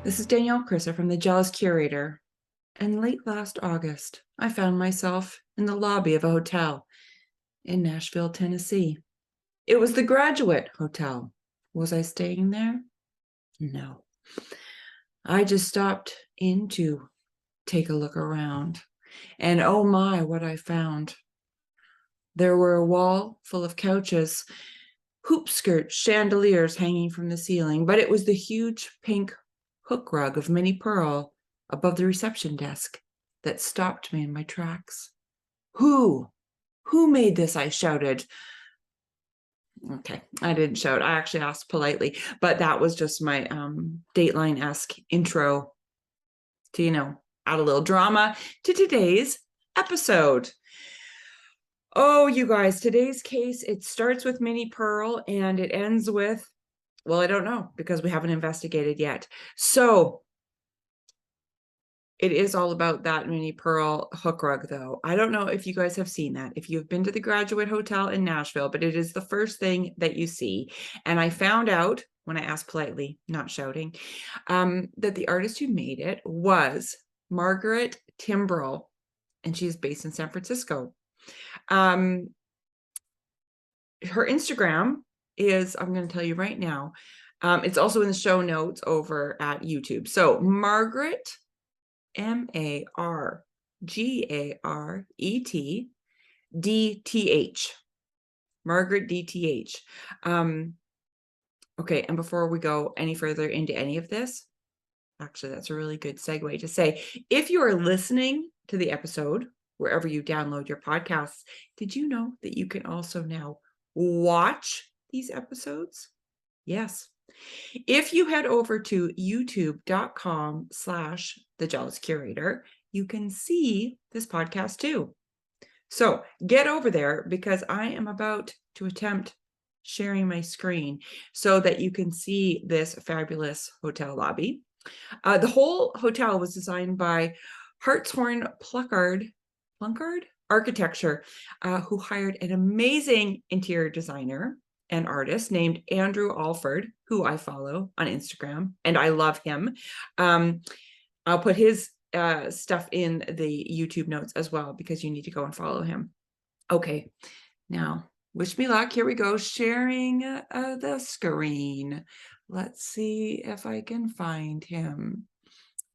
This is Danielle Crisser from the JEALOUS Curator, and late last August, I found myself in the lobby of a hotel in Nashville, Tennessee. It was the Graduate Hotel. Was I staying there? No. I just stopped in to take a look around, and oh my, what I found. There were a wall full of couches, hoop skirts, chandeliers hanging from the ceiling, but it was the huge pink hook rug of mini pearl above the reception desk that stopped me in my tracks. Who made this? I shouted. Okay, I didn't shout. I actually asked politely, but that was just my Dateline-esque intro to, add a little drama to today's episode. Oh, you guys, today's case, it starts with Mini Pearl and it ends with, well, I don't know because we haven't investigated yet. So it is all about that Mini Pearl hook rug, though. I don't know if you guys have seen that, if you've been to the Graduate Hotel in Nashville, but it is the first thing that you see. And I found out when I asked politely, not shouting, that the artist who made it was Margaret Timbrell, and she's based in San Francisco. Her Instagram is, I'm going to tell you right now, it's also in the show notes over at YouTube. So Margaret, Margaret DTH, Margaret DTH. Okay, and before we go any further into any of this, actually, that's a really good segue to say, if you are listening to the episode wherever you download your podcasts, did you know that you can also now watch these episodes? Yes. If you head over to youtube.com/thejealouscurator, you can see this podcast too. So get over there because I am about to attempt sharing my screen so that you can see this fabulous hotel lobby. The whole hotel was designed by Hartshorn Plunkard Architecture, who hired an amazing interior designer and artist named Andrew Alford, who I follow on Instagram, and I love him. I'll put his stuff in the YouTube notes as well because you need to go and follow him. Okay, now wish me luck. Here we go, sharing the screen. Let's see if I can find him.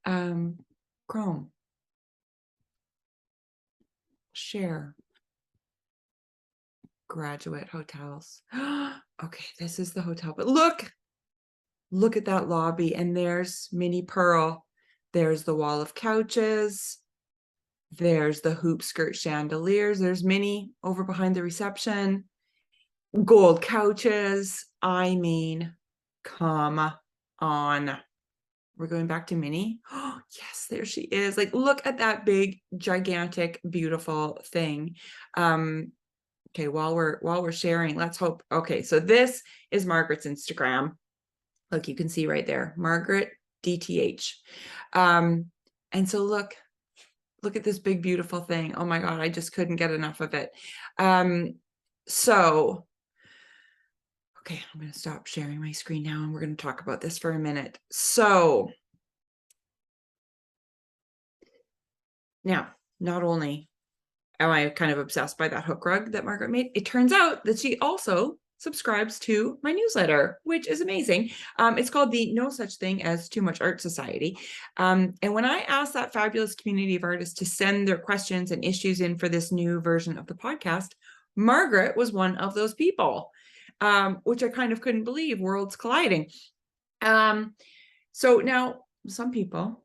Chrome. Share. Graduate hotels. Okay, this is the hotel, but look at that lobby, and there's Mini Pearl. There's the wall of couches. There's the hoop skirt chandeliers. There's Minnie over behind the reception. Gold couches. I mean, come on. We're going back to Minnie. Oh, yes, there she is. Like, look at that big, gigantic, beautiful thing. Okay, while we're sharing, let's hope. Okay, so this is Margaret's Instagram. Look, you can see right there, Margaret DTH. And so look at this big, beautiful thing. Oh my God, I just couldn't get enough of it. So, okay, I'm going to stop sharing my screen now and we're going to talk about this for a minute. So now, not only am I kind of obsessed by that hook rug that Margaret made, it turns out that she also subscribes to my newsletter, which is amazing. It's called the No Such Thing as Too Much Art Society. And when I asked that fabulous community of artists to send their questions and issues in for this new version of the podcast, Margaret was one of those people, which I kind of couldn't believe, worlds colliding. So now some people,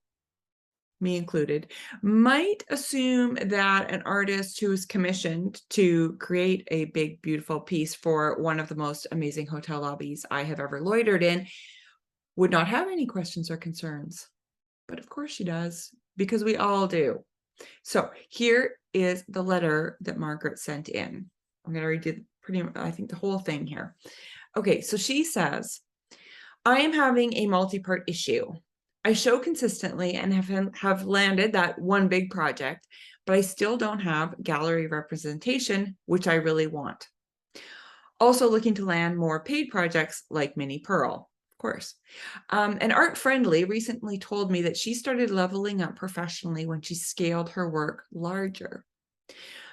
me included, might assume that an artist who is commissioned to create a big, beautiful piece for one of the most amazing hotel lobbies I have ever loitered in would not have any questions or concerns. But of course she does, because we all do. So here is the letter that Margaret sent in. I'm going to read you I think the whole thing here. Okay, so she says, I am having a multi-part issue. I show consistently and have landed that one big project, but I still don't have gallery representation, which I really want. Also looking to land more paid projects like Mini Pearl. Of course. And Art Friendly recently told me that she started leveling up professionally when she scaled her work larger.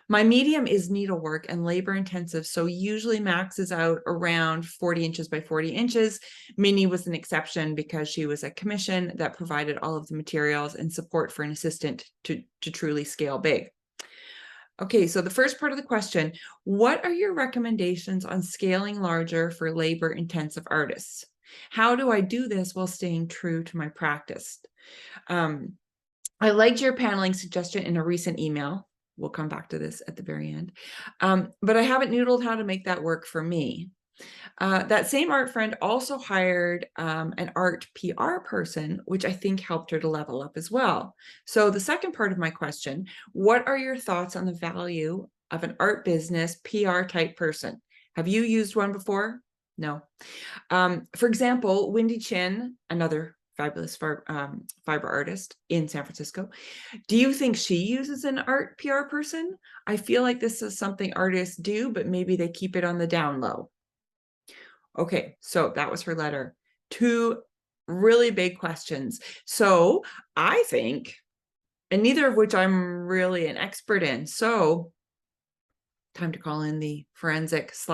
My medium is needlework and labor intensive, so usually maxes out around 40 inches by 40 inches. Minnie was an exception because she was a commission that provided all of the materials and support for an assistant to truly scale big. Okay, so the first part of the question, what are your recommendations on scaling larger for labor intensive artists? How do I do this while staying true to my practice? I liked your paneling suggestion in a recent email. We'll come back to this at the very end. But I haven't noodled how to make that work for me. That same art friend also hired an art PR person, which I think helped her to level up as well. So the second part of my question, what are your thoughts on the value of an art business PR type person? Have you used one before? No. For example, Wendy Chin, another fabulous fiber artist in San Francisco. Do you think she uses an art PR person? I feel like this is something artists do, but maybe they keep it on the down low. Okay, so that was her letter. Two really big questions. So I think, and neither of which I'm really an expert in, so time to call in the forensic /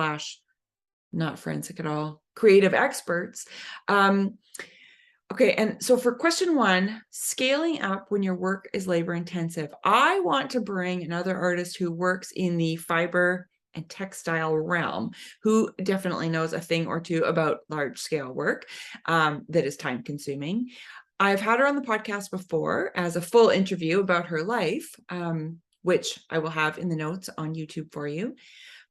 not forensic at all, creative experts. Okay, and so for question one, scaling up when your work is labor intensive, I want to bring another artist who works in the fiber and textile realm, who definitely knows a thing or two about large scale work that is time consuming. I've had her on the podcast before as a full interview about her life, which I will have in the notes on YouTube for you.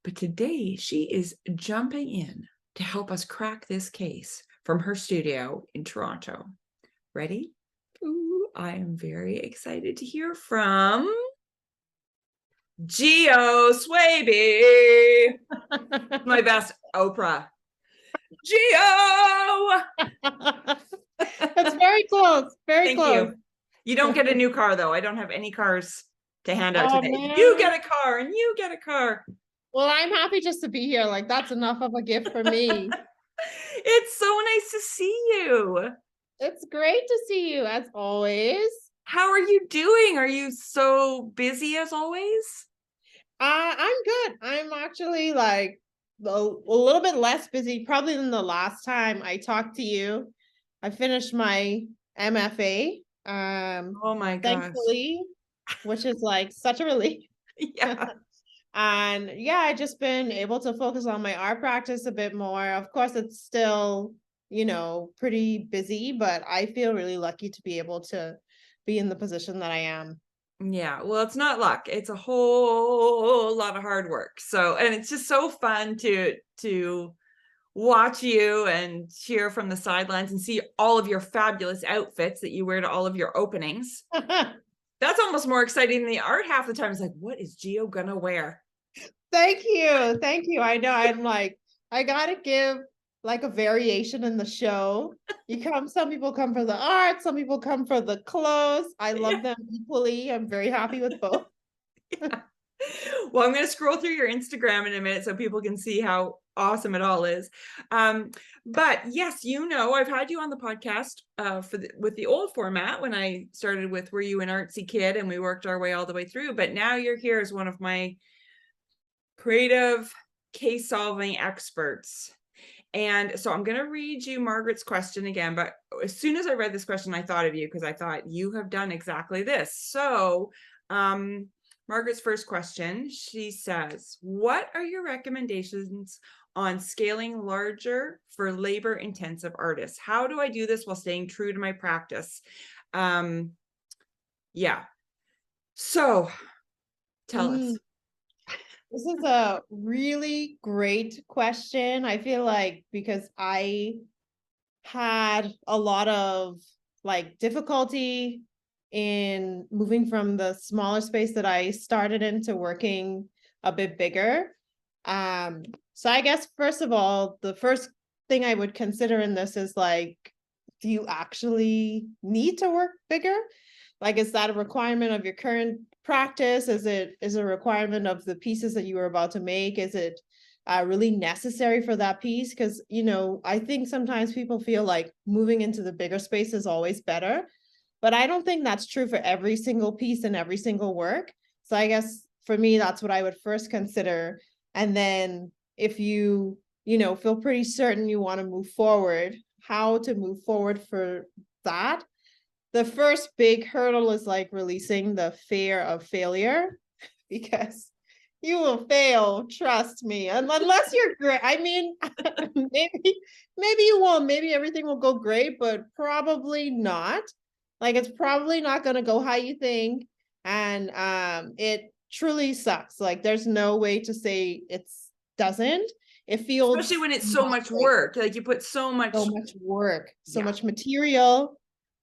But today she is jumping in to help us crack this case from her studio in Toronto. Ready? Ooh, I am very excited to hear from GEOS, baby. My best Oprah. Geo! That's very close. Very close. Thank you. You don't get a new car, though. I don't have any cars to hand out today. Man. You get a car and you get a car. Well, I'm happy just to be here. Like, that's enough of a gift for me. It's so nice to see you. It's great to see you, as always. How are you doing? Are you so busy as always? I'm good. I'm actually like a little bit less busy probably than the last time I talked to you. I finished my MFA. Oh my gosh. Thankfully, which is like such a relief. Yeah. And yeah, I just been able to focus on my art practice a bit more. Of course, it's still, pretty busy, but I feel really lucky to be able to be in the position that I am. Yeah, well, it's not luck. It's a whole lot of hard work. So, and it's just so fun to watch you and cheer from the sidelines and see all of your fabulous outfits that you wear to all of your openings. That's almost more exciting than the art half the time. It's like, what is Geo gonna wear? Thank you. Thank you. I know I'm like, I gotta give like a variation in the show. Some people come for the art, some people come for the clothes. I love them equally. I'm very happy with both. Yeah. Well, I'm going to scroll through your Instagram in a minute so people can see how awesome it all is. But yes, I've had you on the podcast with the old format when I started with Were You an Artsy Kid? And we worked our way all the way through. But now you're here as one of my creative case solving experts. And so I'm going to read you Margaret's question again. But as soon as I read this question, I thought of you because I thought you have done exactly this. So Margaret's first question, she says, what are your recommendations on scaling larger for labor intensive artists? How do I do this while staying true to my practice? Yeah. So tell us. This is a really great question. I feel like because I had a lot of like difficulty in moving from the smaller space that I started into working a bit bigger. So I guess, first of all, the first thing I would consider in this is like, do you actually need to work bigger? Like, is that a requirement of your current practice? Is it a requirement of the pieces that you were about to make? Is it really necessary for that piece. Because, you know, I think sometimes people feel like moving into the bigger space is always better, but I don't think that's true for every single piece and every single work. So I guess for me, that's what I would first consider. And then if you know, feel pretty certain you want to move forward, how to move forward for that. The first big hurdle is like releasing the fear of failure, because you will fail, trust me. And unless you're great, I mean, maybe you won't, maybe everything will go great, but probably not. Like it's probably not going to go how you think, and it truly sucks. Like there's no way to say it's doesn't. It Especially feels when it's so not much great. work. Like you put so much. So much work, so Yeah. much material,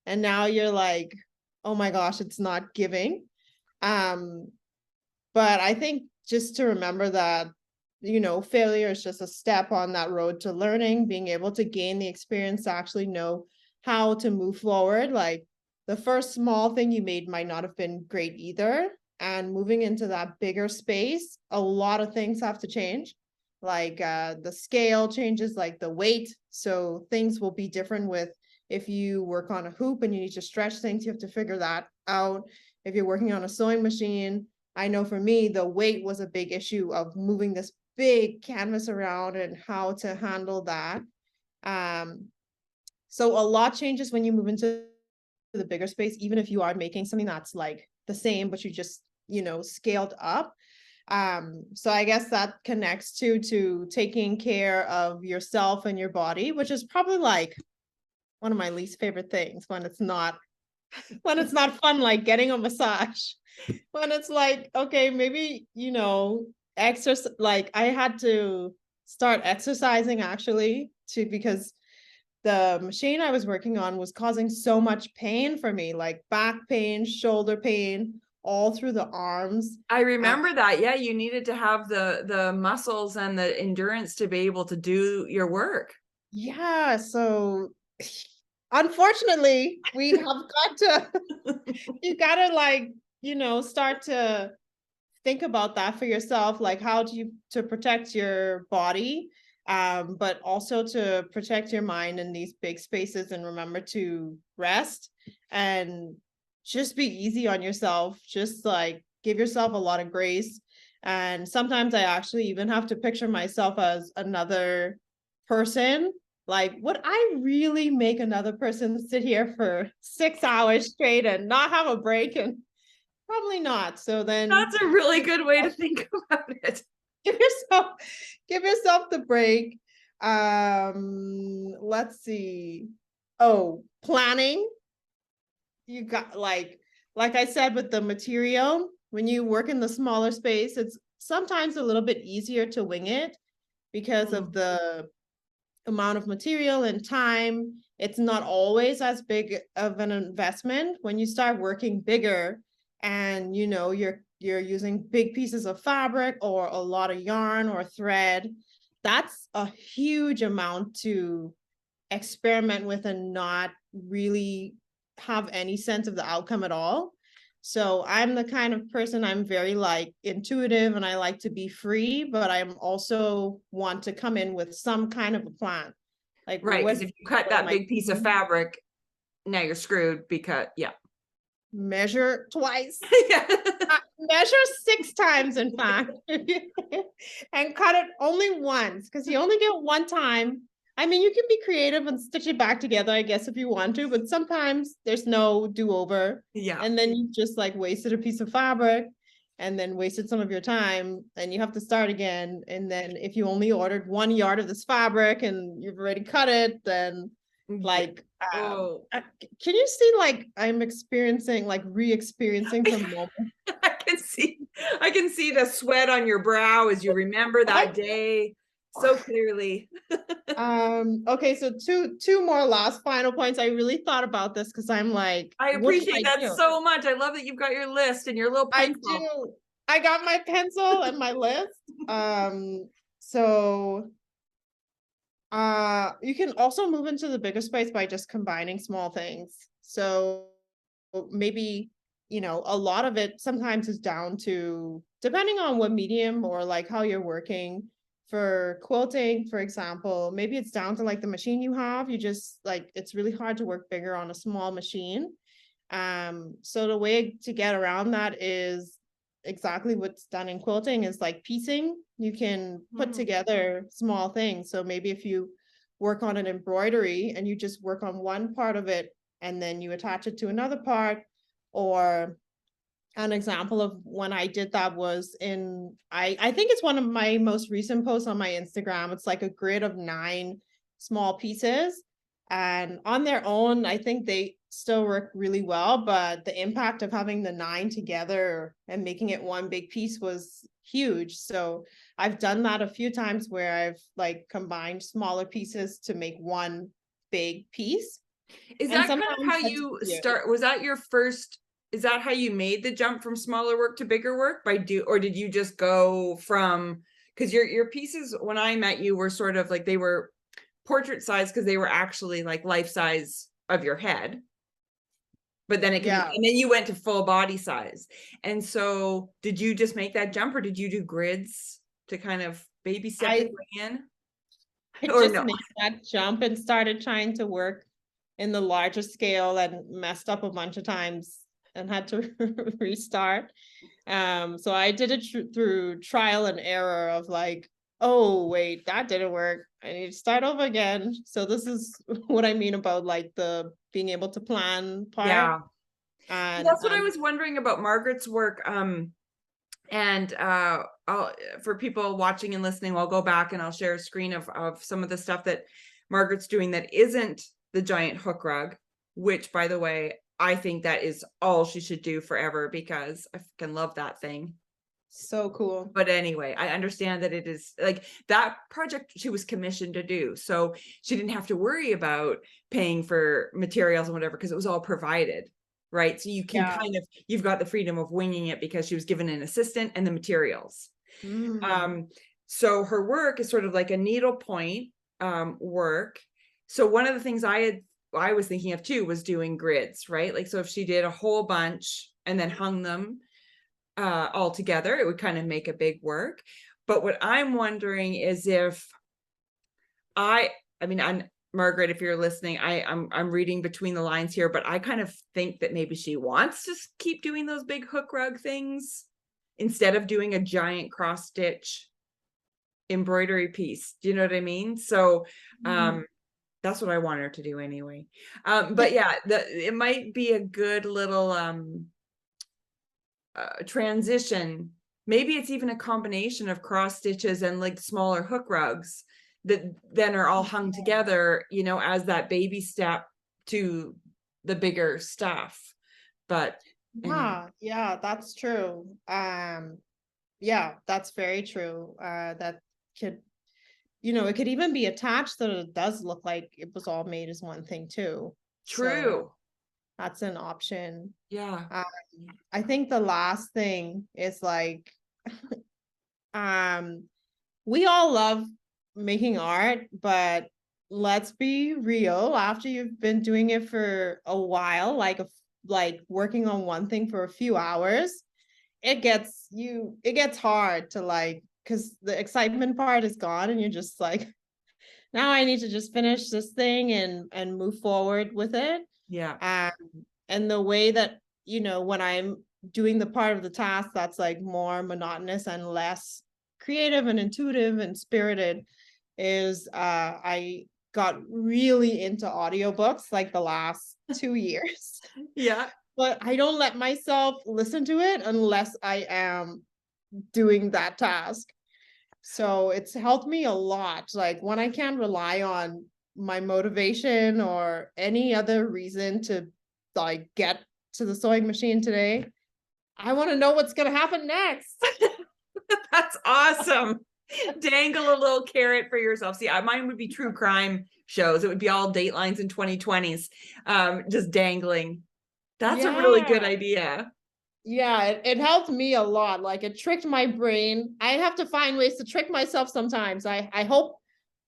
and now you're like, oh my gosh, it's not giving. Um, but I think just to remember that, you know, failure is just a step on that road to learning, being able to gain the experience to actually know how to move forward. Like the first small thing you made might not have been great either. And moving into that bigger space, a lot of things have to change. Like the scale changes, like the weight. So things will be different with if you work on a hoop and you need to stretch things, you have to figure that out. If you're working on a sewing machine, I know for me, the weight was a big issue of moving this big canvas around and how to handle that. Um, so a lot changes when you move into the bigger space, even if you are making something that's like the same, but you just, you know, scaled up. So I guess that connects to taking care of yourself and your body, which is probably like one of my least favorite things when it's not fun, like getting a massage. When it's like, okay, maybe, you know, exercise, like I had to start exercising actually too, because the machine I was working on was causing so much pain for me, like back pain, shoulder pain, all through the arms. I remember that. Yeah, you needed to have the muscles and the endurance to be able to do your work. Yeah, so unfortunately, we have got to, you gotta like, you know, start to think about that for yourself, like how do you to protect your body, but also to protect your mind in these big spaces, and remember to rest and just be easy on yourself, just like give yourself a lot of grace. And sometimes I actually even have to picture myself as another person. Like, would I really make another person sit here for 6 hours straight and not have a break? And probably not. So then That's a really good way to think about it. give yourself give yourself the break. Let's see. Oh, planning. You got like I said with the material, when you work in the smaller space, it's sometimes a little bit easier to wing it because of the amount of material and time. It's not always as big of an investment. When you start working bigger and you know you're using big pieces of fabric or a lot of yarn or thread, that's a huge amount to experiment with and not really have any sense of the outcome at all. So I'm the kind of person, I'm very like intuitive and I like to be free, but I'm also want to come in with some kind of a plan. Like Right, because if you cut what am that I big piece of doing? fabric, now you're screwed because yeah. Measure twice. Yeah. Measure 6 times, in fact, and cut it only once, because you only get one time. I mean, you can be creative and stitch it back together, I guess, if you want to, but sometimes there's no do-over. Yeah. And then you just like wasted a piece of fabric and then wasted some of your time, and you have to start again. And then if you only ordered 1 yard of this fabric and you've already cut it, then like Oh. can you see like I'm experiencing like re-experiencing some moments? I can see the sweat on your brow as you remember that day so clearly. Okay, so two more last final points. I really thought about this because I'm like, I what do appreciate I that do? so much. I love that you've got your list and your little I pencil. do. I got my pencil and my list. So you can also move into the bigger space by just combining small things. So maybe, you know, a lot of it sometimes is down to depending on what medium or like how you're working. for quilting, for example, maybe it's down to like the machine you have. You just like, it's really hard to work bigger on a small machine. So the way to get around that is exactly what's done in quilting, is like piecing. You can put together small things. So maybe if you work on an embroidery and you just work on one part of it and then you attach it to another part. Or an example of when I did that was in, I think it's one of my most recent posts on my Instagram. It's like a grid of 9 small pieces, and on their own, I think they still work really well, but the impact of having the 9 together and making it one big piece was huge. So I've done that a few times where I've like combined smaller pieces to make one big piece. Is And that kind of sometimes how that's you easier. start? Was that your first? Is that how you made the jump from smaller work to bigger work or did you just go from, because your pieces when I met you were sort of like they were portrait size because they were actually like life size of your head, but then it can be, Yeah. and then you went to full body size. And so did you just make that jump or did you do grids to kind of baby step I your way in? I Or just no? made that jump and started trying to work in the larger scale and messed up a bunch of times and had to restart. So I did it through trial and error of like, oh wait, that didn't work. I need to start over again. So this is what I mean about like the being able to plan part. Yeah. And That's what I was wondering about Margaret's work. And I'll, for people watching and listening, I'll go back and I'll share a screen of some of the stuff that Margaret's doing that isn't the giant hook rug, which, by the way, I think that is all she should do forever because I fucking love that thing. so cool. But anyway, I understand that it is like that project she was commissioned to do. So she didn't have to worry about paying for materials and whatever because it was all provided. Right. So you can Yeah. kind of, you've got the freedom of winging it because she was given an assistant and the materials. Mm. Um, so her work is sort of like a needlepoint work. So one of the things I was thinking of too was doing grids, right? Like, so if she did a whole bunch and then hung them all together, it would kind of make a big work. But what I'm wondering is if I mean, Margaret, if you're listening, I'm reading between the lines here, but I kind of think that maybe she wants to keep doing those big hook rug things instead of doing a giant cross stitch embroidery piece. Do you know what I mean? So that's what I want her to do anyway. But yeah, it might be a good little transition. Maybe it's even a combination of cross stitches and like smaller hook rugs that then are all hung together, you know, as that baby step to the bigger stuff. But anyway. Yeah, that's true. Yeah, that's very true. That could, it could even be attached so that it does look like it was all made as one thing too. So True. that's an option. Yeah. I think the last thing is like, we all love making art, but let's be real, after you've been doing it for a while, like working on one thing for a few hours, it gets hard to like, because the excitement part is gone and you're just like, now I need to just finish this thing and move forward with it. Yeah. And the way that, when I'm doing the part of the task that's like more monotonous and less creative and intuitive and spirited is I got really into audiobooks like the last 2 years. Yeah. But I don't let myself listen to it unless I am doing that task. So it's helped me a lot. Like when I can't rely on my motivation or any other reason to like get to the sewing machine today, I want to know what's going to happen next. That's awesome. Dangle a little carrot for yourself. See, mine would be true crime shows. It would be all Datelines in 2020s, just dangling. That's a really good Yeah. idea. Yeah, it helped me a lot. Like it tricked my brain. I have to find ways to trick myself sometimes. I hope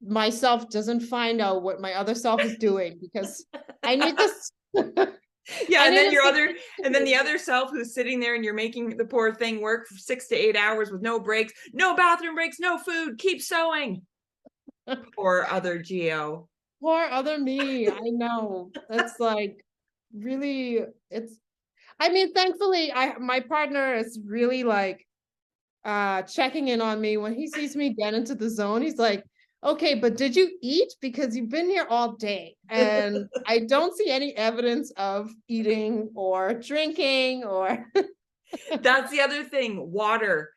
myself doesn't find out what my other self is doing because I need this. Yeah, And and it then is and then the significant. other self who's sitting there and you're making the poor thing work for 6 to 8 hours with no breaks, no bathroom breaks, no food, keep sewing. Poor other Geo. Poor other me. I know. It's like really, it's, I mean, thankfully, my partner is really like checking in on me when he sees me get into the zone. He's like, okay, but did you eat? Because you've been here all day. And I don't see any evidence of eating or drinking or That's the other thing, water.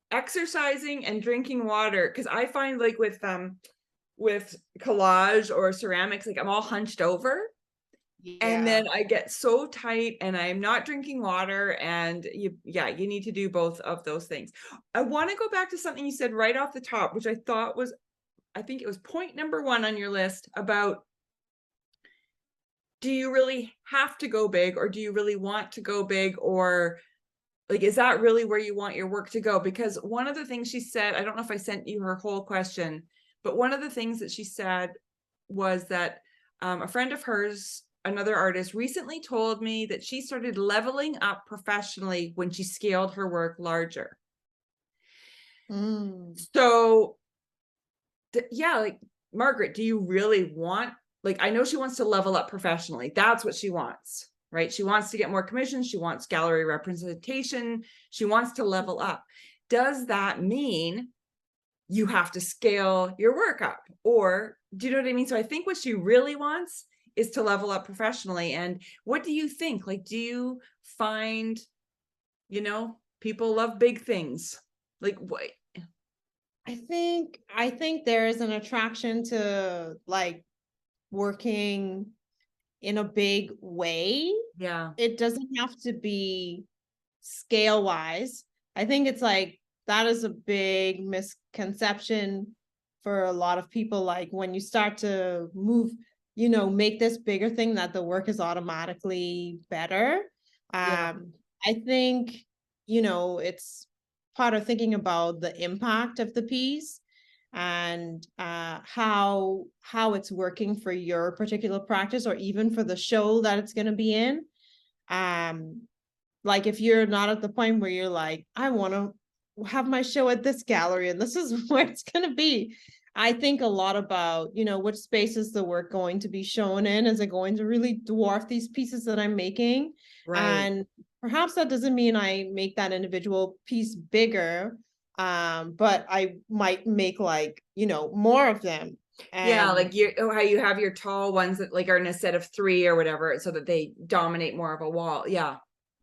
Exercising and drinking water, because I find like with collage or ceramics, like I'm all hunched over and yeah. then I get so tight and I'm not drinking water, and you need to do both of those things. I want to go back to something you said right off the top, which I thought was, I think it was point number 1 on your list, about do you really have to go big, or do you really want to go big, or like, is that really where you want your work to go? Because one of the things she said, I don't know if I sent you her whole question, but one of the things that she said was that a friend of hers, another artist, recently told me that she started leveling up professionally when she scaled her work larger. Mm. So, yeah, like, Margaret, do you really want, like, I know she wants to level up professionally. That's what she wants, right? She wants to get more commissions. She wants gallery representation. She wants to level up. Does that mean you have to scale your work up? Or do you know what I mean? So I think what she really wants is to level up professionally. And what do you think? Like, do you find, people love big things? Like, what? I think there is an attraction to like working in a big way. Yeah. It doesn't have to be scale wise. I think it's like that is a big misconception for a lot of people. Like when you start to move, make this bigger thing that the work is automatically better. Yeah. I think, it's part of thinking about the impact of the piece and how it's working for your particular practice or even for the show that it's going to be in. um like if you're not at the point where you're like, I want to have my show at this gallery and this is where it's going to be. I think a lot about, which space is the work going to be shown in? Is it going to really dwarf these pieces that I'm making? Right. And perhaps that doesn't mean I make that individual piece bigger, but I might make like, more of them. Yeah, And like how you have your tall ones that like are in a set of 3 or whatever, so that they dominate more of a wall. Yeah.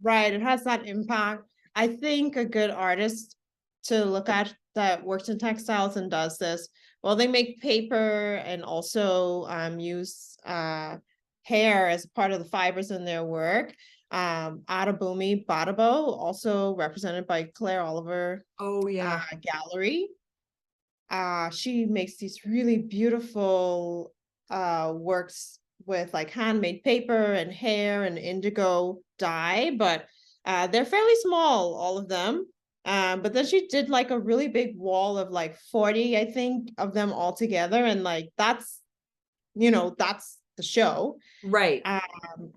right, it has that impact. I think a good artist to look at that works in textiles and does this, well, they make paper and also use hair as part of the fibers in their work. Adabumi Badabo, also represented by Claire Oliver Oh yeah. Gallery. She makes these really beautiful works with like handmade paper and hair and indigo dye, but they're fairly small, all of them. But then she did like a really big wall of like 40, I think, of them all together. And like that's the show. Right.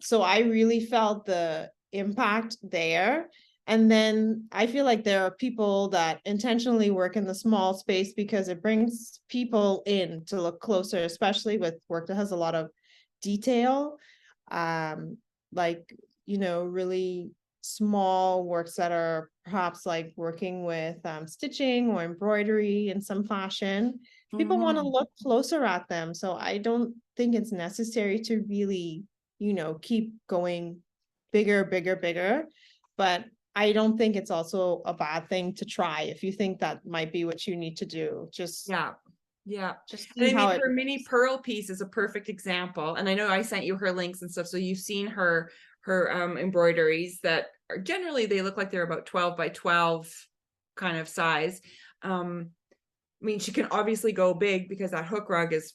So I really felt the impact there. And then I feel like there are people that intentionally work in the small space because it brings people in to look closer, especially with work that has a lot of detail. Like, really small works that are perhaps like working with stitching or embroidery in some fashion. People want to Mhm. look closer at them. So I don't think it's necessary to really, keep going bigger, bigger, bigger. But I don't think it's also a bad thing to try if you think that might be what you need to do. Just Yeah. Yeah. just And see I how mean, it her mini pearl piece is a perfect example. And I know I sent you her links and stuff, so you've seen her embroideries that are generally, they look like they're about 12 by 12 kind of size. I mean, she can obviously go big because that hook rug is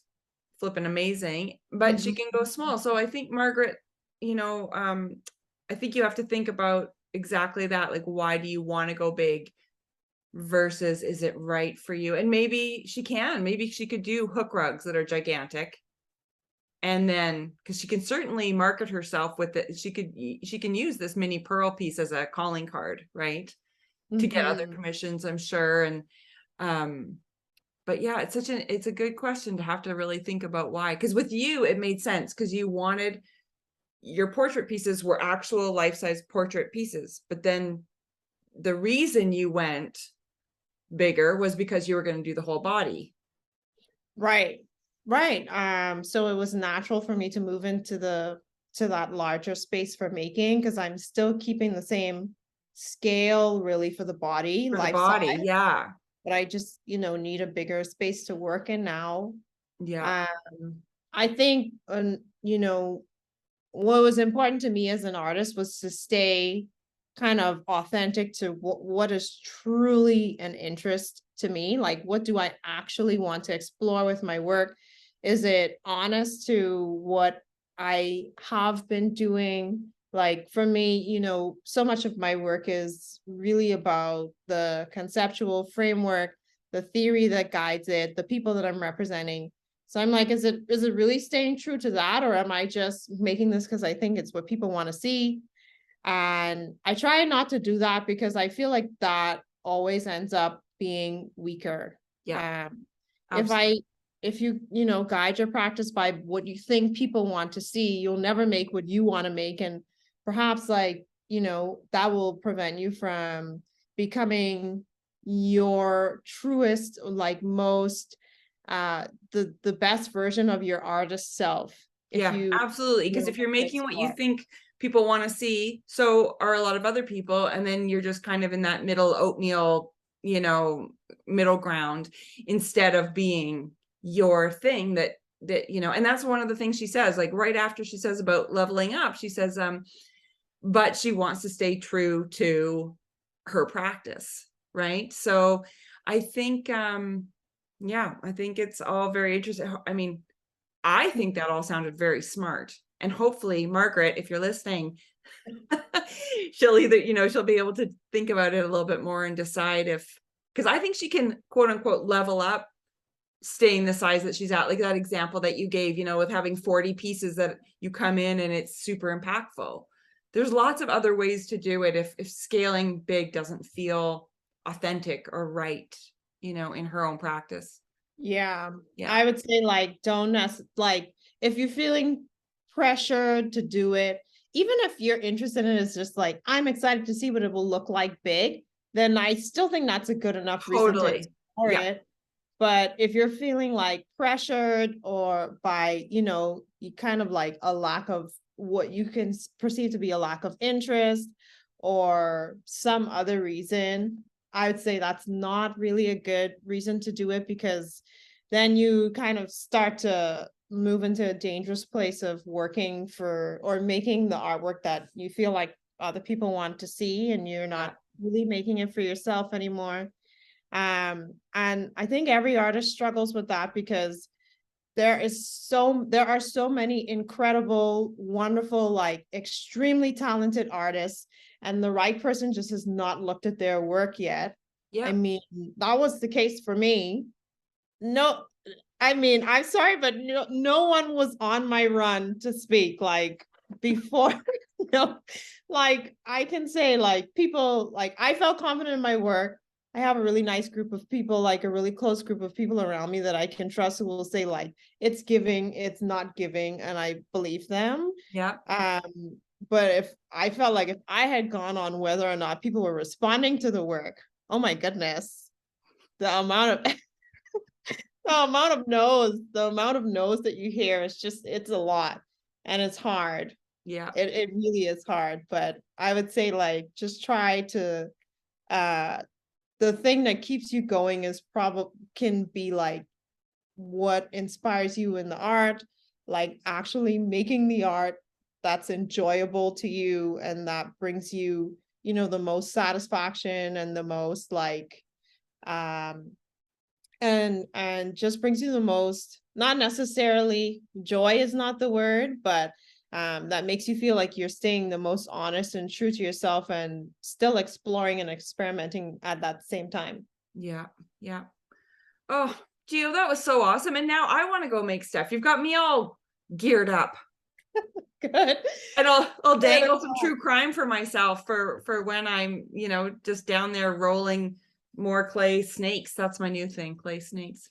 flipping amazing, but she Mhm. can go small. So I think, Margaret, I think you have to think about exactly that. Like, why do you want to go big versus is it right for you? And maybe she could do hook rugs that are gigantic. And then, because she can certainly market herself with it, she can use this mini pearl piece as a calling card, right? To get other commissions, I'm sure. And but yeah, it's a good question to have to really think about why. Because with you, it made sense because you wanted your portrait pieces were actual life-size portrait pieces, but then the reason you went bigger was because you were going to do the whole body. Right. Right. So it was natural for me to move into that larger space for making, because I'm still keeping the same scale really for the body, For the life size, body, yeah. but I just, need a bigger space to work in now. Yeah. I think, what was important to me as an artist was to stay kind of authentic to what is truly an interest to me. Like, what do I actually want to explore with my work? Is it honest to what I have been doing? Like, for me, so much of my work is really about the conceptual framework, the theory that guides it, the people that I'm representing. So I'm like, is it really staying true to that? Or am I just making this because I think it's what people want to see? And I try not to do that because I feel like that always ends up being weaker. Yeah. If if you, guide your practice by what you think people want to see, you'll never make what you want to make. And perhaps like, that will prevent you from becoming your truest, like most the best version of your artist self. If Yeah, you absolutely. Because if you're making what you think people want to see, so are a lot of other people, and then you're just kind of in that middle oatmeal, middle ground, instead of being your thing that and that's one of the things she says, like right after she says about leveling up, she says, but she wants to stay true to her practice, right? So I think, yeah, I think it's all very interesting. I mean, I think that all sounded very smart. And hopefully, Margaret, if you're listening, she'll either, she'll be able to think about it a little bit more and decide because I think she can, quote unquote, level up, staying the size that she's at. Like that example that you gave, with having 40 pieces that you come in and it's super impactful. There's lots of other ways to do it if scaling big doesn't feel authentic or right, in her own practice. Yeah. Yeah. I would say like like if you're feeling pressured to do it, even if you're interested in it, is just like, I'm excited to see what it will look like big, then I still think that's a good enough reason to Totally. explore Yeah. it. But if you're feeling like pressured or by, you kind of like a lack of what you can perceive to be a lack of interest or some other reason, I would say that's not really a good reason to do it, because then you kind of start to move into a dangerous place of working for or making the artwork that you feel like other people want to see, and you're not really making it for yourself anymore. And I think every artist struggles with that, because there are so many incredible, wonderful, like extremely talented artists, and the right person just has not looked at their work yet. Yeah. I mean, that was the case for me. No, I mean, I'm sorry, but no one was on my run to speak like before. Like I can say like people, like I felt confident in my work. I have a really nice group of people, like a really close group of people around me that I can trust, who will say like, it's giving, it's not giving, and I believe them. Yeah. But if I felt like if I had gone on whether or not people were responding to the work, oh my goodness, the amount of the amount of no's that you hear is just, it's a lot, and it's hard. Yeah. It really is hard. But I would say like, just try to, the thing that keeps you going is can be like what inspires you in the art, like actually making the art that's enjoyable to you and that brings you, the most satisfaction and the most like, and just brings you the most, not necessarily joy is not the word, but that makes you feel like you're staying the most honest and true to yourself and still exploring and experimenting at that same time. Yeah. Yeah. Oh, Gio, that was so awesome. And now I want to go make stuff. You've got me all geared up. Good. And I'll Good. dangle some true crime for myself for when I'm, just down there rolling more clay snakes. That's my new thing, clay snakes.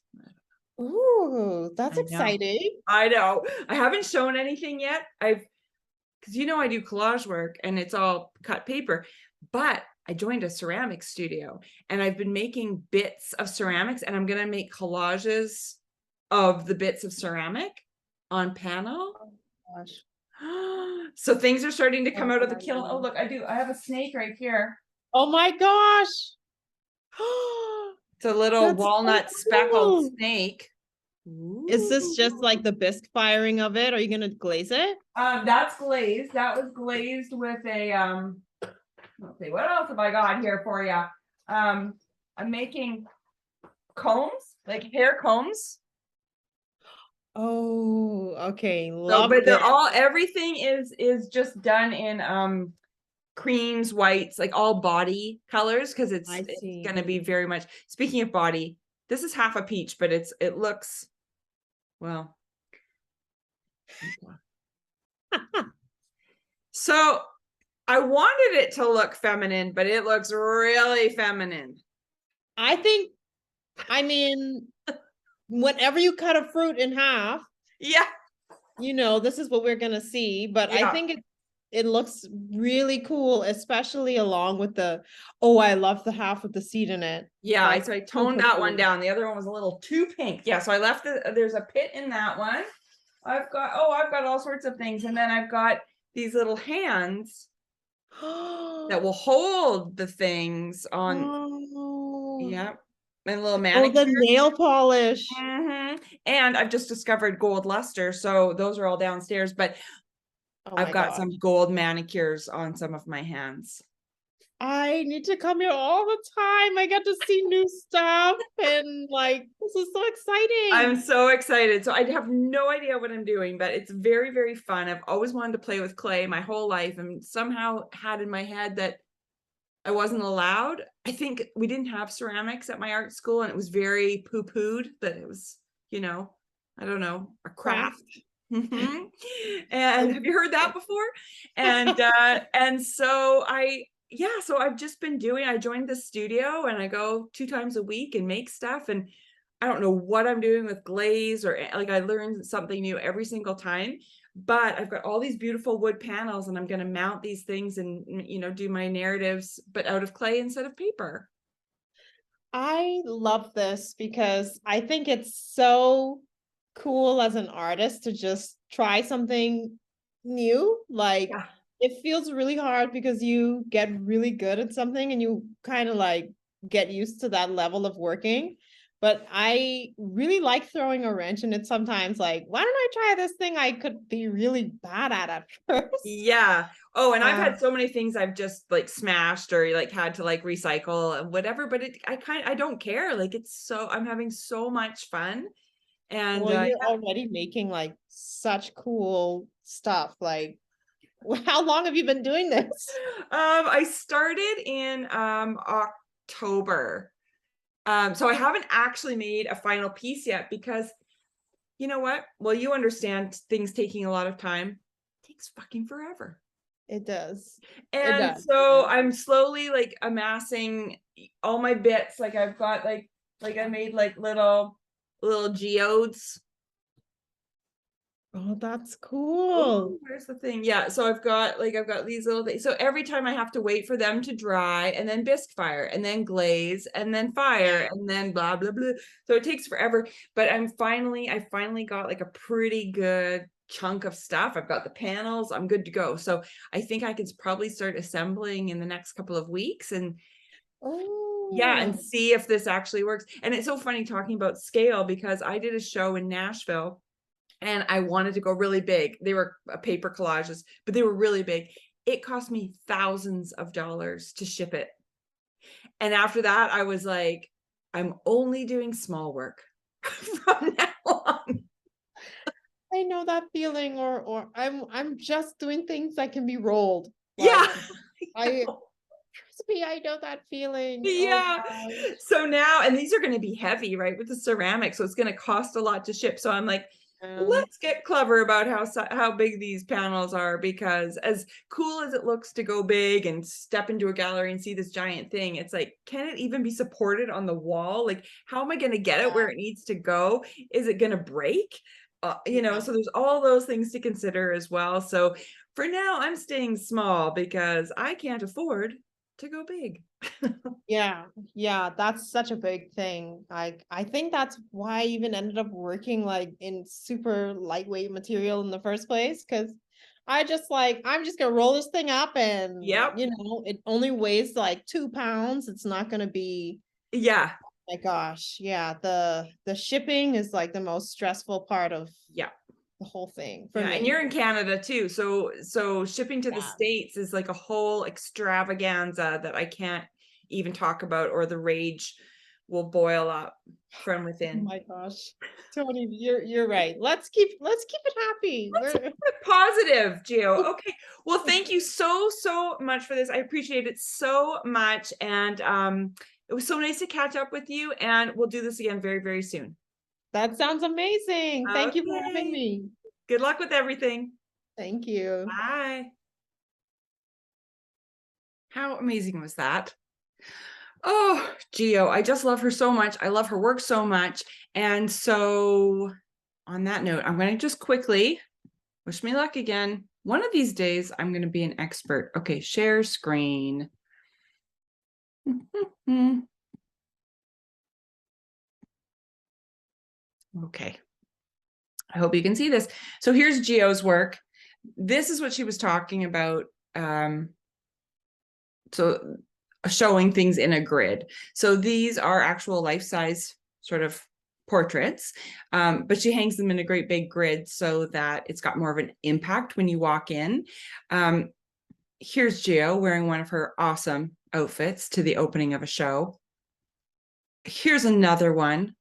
Ooh, that's I know. exciting. I know. I haven't shown anything yet. Because I do collage work and it's all cut paper, but I joined a ceramic studio and I've been making bits of ceramics, and I'm going to make collages of the bits of ceramic on panel. Oh gosh. So things are starting to come Oh out of the my kiln. Oh, goodness. look, I have a snake right here. Oh my gosh. It's a little That's so walnut speckled cool. snake. Is this just Ooh. like the bisque firing of it? Are you gonna glaze it? That's glazed. That was glazed with a let's see, what else have I got here for you? I'm making combs, like hair combs. Oh, okay. So, Love but this. everything is just done in creams, whites, like all body colors, because it's I going see. to be very much. Speaking of body, this is half a peach, but it looks, well. So I wanted it to look feminine, but it looks really feminine. I mean, whenever you cut a fruit in half, Yeah. this is what we're gonna see. But I Yeah. think it looks really cool, especially along with I love the half with the seed in it. Yeah, That's so I toned super that one cool. down. The other one was a little too pink. Yeah, so I left there's a pit in that one. I've got all sorts of things. And then I've got these little hands that will hold the things on. Oh, Yeah. And little oh, the manicure. nail polish. And I've just discovered gold luster. So those are all downstairs, but Oh I've my got gosh. some gold manicures on some of my hands. I need to come here all the time. I get to see new stuff and this is so I'm exciting. so excited. So I have no idea what I'm doing, but it's very, very fun. I've always wanted to play with clay my whole life, and somehow had in my head that I wasn't allowed. I think we didn't have ceramics at my art school, and it was very poo-pooed that it was, I don't know, a craft. And have you heard that before? And so so I've just been I joined the studio and I go 2 times a week and make stuff, and I don't know what I'm doing with glaze or I learned something new every single time. But I've got all these beautiful wood panels, and I'm going to mount these things and do my narratives, but out of clay instead of paper. I love this because I think it's so cool as an artist to just try something new. Yeah. It feels really hard because you get really good at something and you kind of get used to that level of working. But I really like throwing a wrench in it sometimes. Like, why don't I try this thing I could be really bad at first? Yeah. Oh, and I've Uh, had so many things I've just smashed or had to recycle and whatever, but I don't care. I'm having so much fun. And well, you're already making such cool stuff. How long have you been doing this? I started in October. So I haven't actually made a final piece yet because you know what? Well, you understand things taking a lot of time. It takes fucking forever. It does. It And does. so I'm slowly amassing all my bits. I've got I made little geodes. Oh, that's Oh, cool. where's the thing? Yeah, so I've got these little things. So every time I have to wait for them to dry and then bisque fire and then glaze and then fire and then blah blah blah. So it takes forever, but I finally got a pretty good chunk of stuff. I've got the panels, I'm good to go. So I think I can probably start assembling in the next couple of weeks and yeah, and Oh, see if this actually works. And it's so funny talking about scale because I did a show in Nashville and I wanted to go really big. They were paper collages, but they were really big. It cost me thousands of dollars to ship it. And after that, I was like, I'm only doing small work from now on. I know that feeling, or I'm just doing things that can be rolled. Yeah. I trust me, I know that feeling. Oh Yeah. gosh. So now, and these are going to be heavy, right? With the ceramic. So it's going to cost a lot to ship. So I'm like, let's get clever about how big these panels are, because as cool as it looks to go big and step into a gallery and see this giant thing, it's like, can it even be supported on the wall? Like, how am I going to get it where it needs to go? Is it going to break? You know, so there's all those things to consider as well. So for now, I'm staying small because I can't afford to go big. Yeah, yeah, that's such a big thing. Like, I think that's why I even ended up working like in super lightweight material in the first place. Cause I just like, I'm just gonna roll this thing up and Yep. it only weighs like 2 pounds. It's not gonna be, Yeah. my gosh, yeah. The shipping is like the most stressful part of Yeah. the whole thing for Yeah, and me. you're in Canada too. So shipping to the Yeah. States is like a whole extravaganza that I can't even talk about, or the rage will boil up from Oh within. my gosh. Tony, you're right. Let's keep it happy. We're Positive, Geo. Okay. Well, thank you so much for this. I appreciate it so much. And it was so nice to catch up with you. And we'll do this again very soon. That sounds amazing. Thank you for having Okay. me. Good luck with everything. Thank you. Bye. How amazing was that? Oh, Geo, I just love her so much. I love her work so much. And so on that note, I'm going to just quickly wish me luck again. One of these days, I'm going to be an expert. Okay, share screen. Okay. I hope you can see this. So here's Geo's work. This is what she was talking about. So showing things in a grid. So these are actual life-size sort of portraits, but she hangs them in a great big grid so that it's got more of an impact when you walk in. Here's Geo wearing one of her awesome outfits to the opening of a show. Here's another one,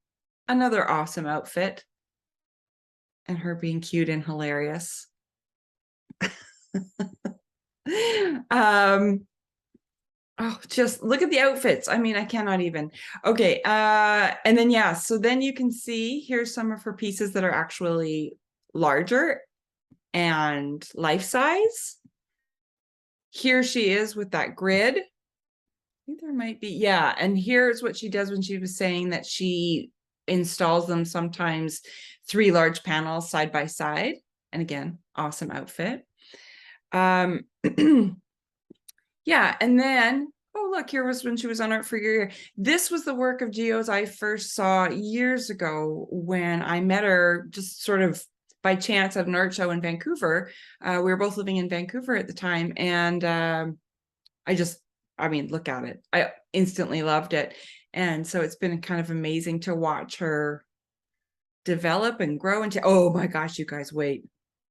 another awesome outfit, and her being cute and hilarious. Oh, just look at the outfits. I mean, I cannot even. Okay. And then, yeah, so then you can see here's some of her pieces that are actually larger and life size. Here she is with that grid. I think there might be, yeah. And here's what she does when she was saying that she installs them sometimes 3 large panels side by side. And again, awesome outfit. Yeah, and then, oh, look, here was when she was on Art for Your Ear. This was the work of Geo's I first saw years ago when I met her just sort of by chance at an art show in Vancouver. We were both living in Vancouver at the time. And I mean, look at it. I instantly loved it. And so it's been kind of amazing to watch her develop and grow into, oh my gosh, you guys, wait,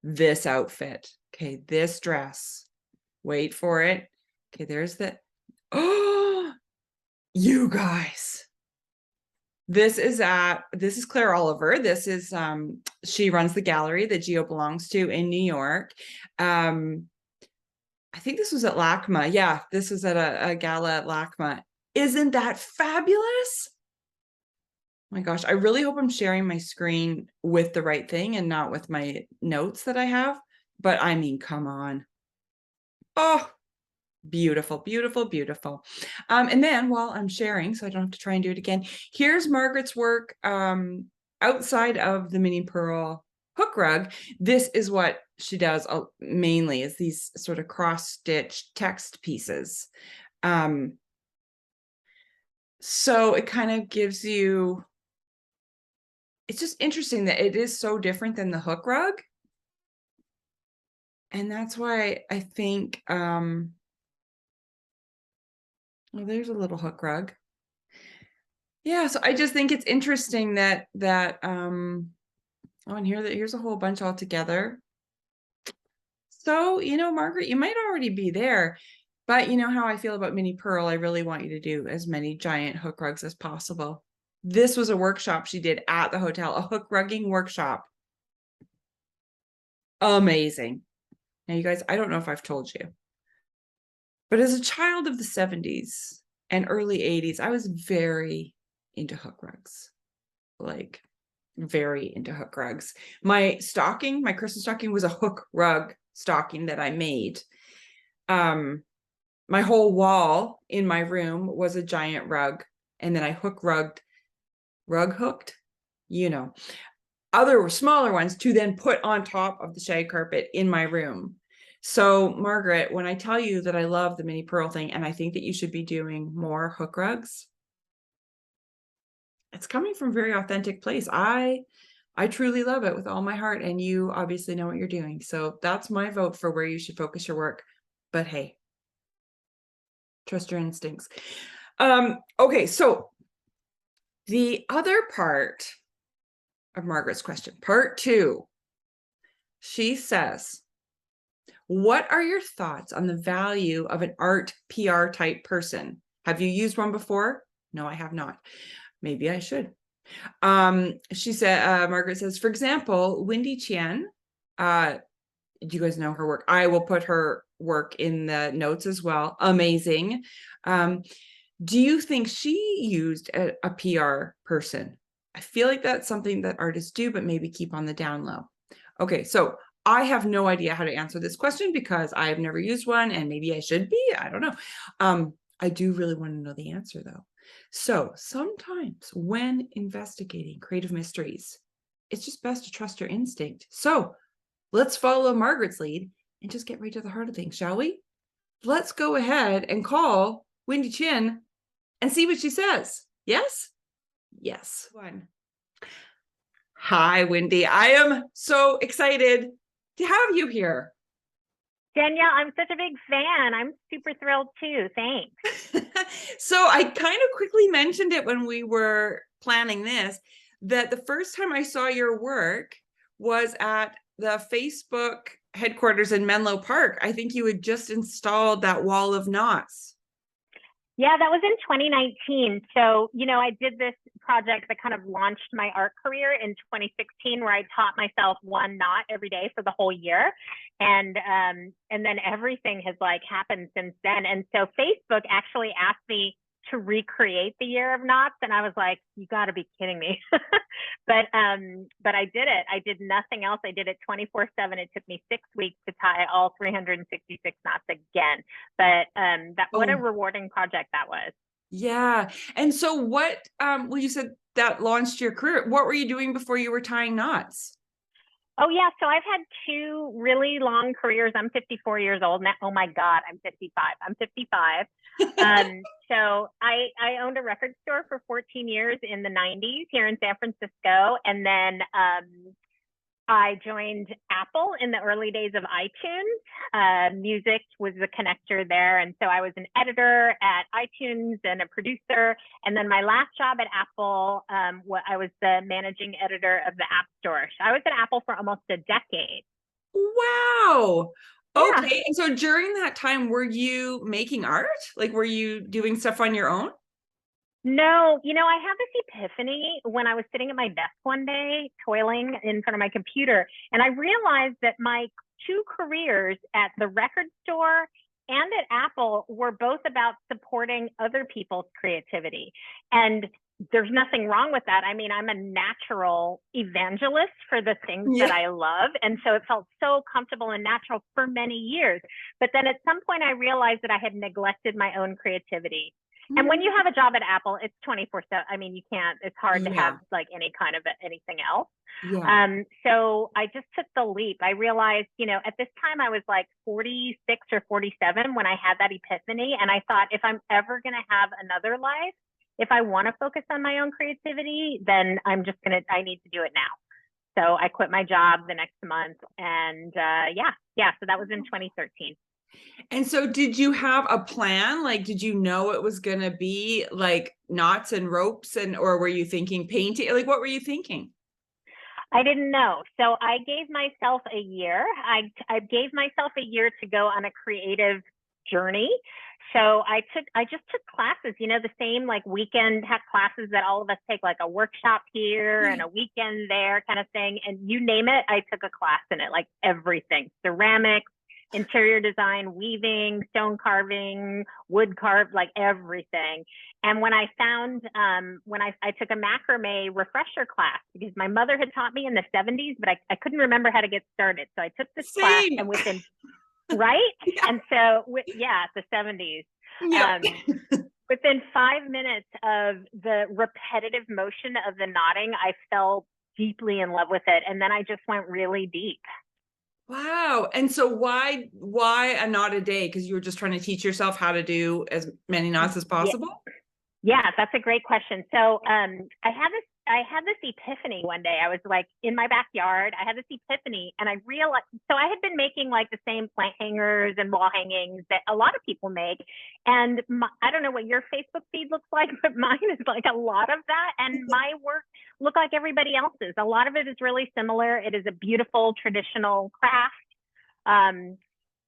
this outfit. Okay, this dress. Wait for it. Okay, there's the, oh, you guys. This is Claire Oliver. This is, she runs the gallery that Geo belongs to in New York. I think this was at LACMA. Yeah, this was at a gala at LACMA. Isn't that fabulous? My gosh, I really hope I'm sharing my screen with the right thing and not with my notes that I have. But I mean, come on. Oh, beautiful. And then while I'm sharing, so I don't have to try and do it again, here's Margaret's work outside of the mini pearl hook rug. This is what she does mainly, is these sort of cross-stitch text pieces. So it kind of gives you, it's just interesting that it is so different than the hook rug. And that's why I think, well, there's a little hook rug. Yeah, so I just think it's interesting that oh, and here's a whole bunch all together. So, Margaret, you might already be there, but you know how I feel about mini pearl. I really want you to do as many giant hook rugs as possible. This was a workshop she did at the hotel, a hook rugging workshop. Amazing. Now, you guys, I don't know if I've told you, but as a child of the 70s and early 80s, I was very into hook rugs. Like, very into hook rugs. My stocking, my Christmas stocking was a hook rug stocking that I made. My whole wall in my room was a giant rug, and then I rug hooked, you know, other smaller ones to then put on top of the shag carpet in my room. So Margaret, when I tell you that I love the mini pearl thing, and I think that you should be doing more hook rugs, it's coming from a very authentic place. I truly love it with all my heart, and you obviously know what you're doing. So that's my vote for where you should focus your work. But hey, trust your instincts. Okay, so the other part of Margaret's question, part 2, she says, what are your thoughts on the value of an art PR type person? Have you used one before? No, I have not. Maybe I should. She said, Margaret says, for example, Wendy Qian, do you guys know her work? I will put her work in the notes as well. Amazing. Do you think she used a PR person? I feel like that's something that artists do, but maybe keep on the down low. Okay, so I have no idea how to answer this question because I have never used one, and maybe I should be. I don't know. I do really want to know the answer though. So sometimes when investigating creative mysteries, it's just best to trust your instinct. So let's follow Margaret's lead and just get right to the heart of things, shall we? Let's go ahead and call Wendy Chin and see what she says. Yes? Yes. One. Hi, Wendy. I am so excited to have you here. Danielle, I'm such a big fan. I'm super thrilled too. Thanks. So I kind of quickly mentioned it when we were planning this, that the first time I saw your work was at the Facebook headquarters in Menlo Park. I think you had just installed that wall of knots. Yeah, that was in 2019. So, I did this project that kind of launched my art career in 2016, where I taught myself one knot every day for the whole year. And then everything has happened since then. And so Facebook actually asked me to recreate the year of knots. And I was like, you got to be kidding me. But I did it. I did nothing else. I did it 24/7. It took me 6 weeks to tie all 366 knots again. But what a rewarding project that was. Yeah. And so what, well, you said that launched your career. What were you doing before you were tying knots? Oh, yeah. So I've had 2 really long careers. I'm 54 years old now. Oh, my God. I'm 55. I'm 55. So I owned a record store for 14 years in the 90s here in San Francisco. And then I joined Apple in the early days of iTunes. Music was the connector there. And so I was an editor at iTunes and a producer. And then my last job at Apple, I was the managing editor of the App Store. I was at Apple for almost a decade. Wow. Yeah. Okay. And so during that time, were you making art? Were you doing stuff on your own? No, I had this epiphany when I was sitting at my desk one day, toiling in front of my computer, and I realized that my 2 careers at the record store and at Apple were both about supporting other people's creativity. And there's nothing wrong with that. I mean, I'm a natural evangelist for the things that I love. And so it felt so comfortable and natural for many years. But then at some point, I realized that I had neglected my own creativity. And when you have a job at Apple, it's 24/7. I mean, you can't, it's hard to have any kind of anything else. Yeah. So I just took the leap. I realized, at this time I was 46 or 47 when I had that epiphany. And I thought, if I'm ever going to have another life, if I want to focus on my own creativity, then I need to do it now. So I quit my job the next month. And so that was in 2013. And so did you have a plan? Did you know it was going to be knots and ropes, or were you thinking painting? What were you thinking? I didn't know. So I gave myself a year. I gave myself a year to go on a creative journey. So I just took classes, the same weekend classes that all of us take, a workshop here and a weekend there kind of thing. And you name it, I took a class in it, everything: ceramics, interior design, weaving, stone carving, wood carved, like everything. And when I found, when I took a macrame refresher class, because my mother had taught me in the 70s, but I couldn't remember how to get started. So I took this class, and within, right? Yeah. And so, yeah, the 70s. Yeah. Within 5 minutes of the repetitive motion of the knotting, I fell deeply in love with it. And then I just went really deep. Wow. And so why a knot a day? Because you were just trying to teach yourself how to do as many knots as possible? Yeah, that's a great question. So I had this epiphany one day. I was like in my backyard. I had this epiphany, and I realized, so I had been making like the same plant hangers and wall hangings that a lot of people make. And I don't know what your Facebook feed looks like, but mine is like a lot of that. And my work looked like everybody else's. A lot of it is really similar. It is a beautiful traditional craft.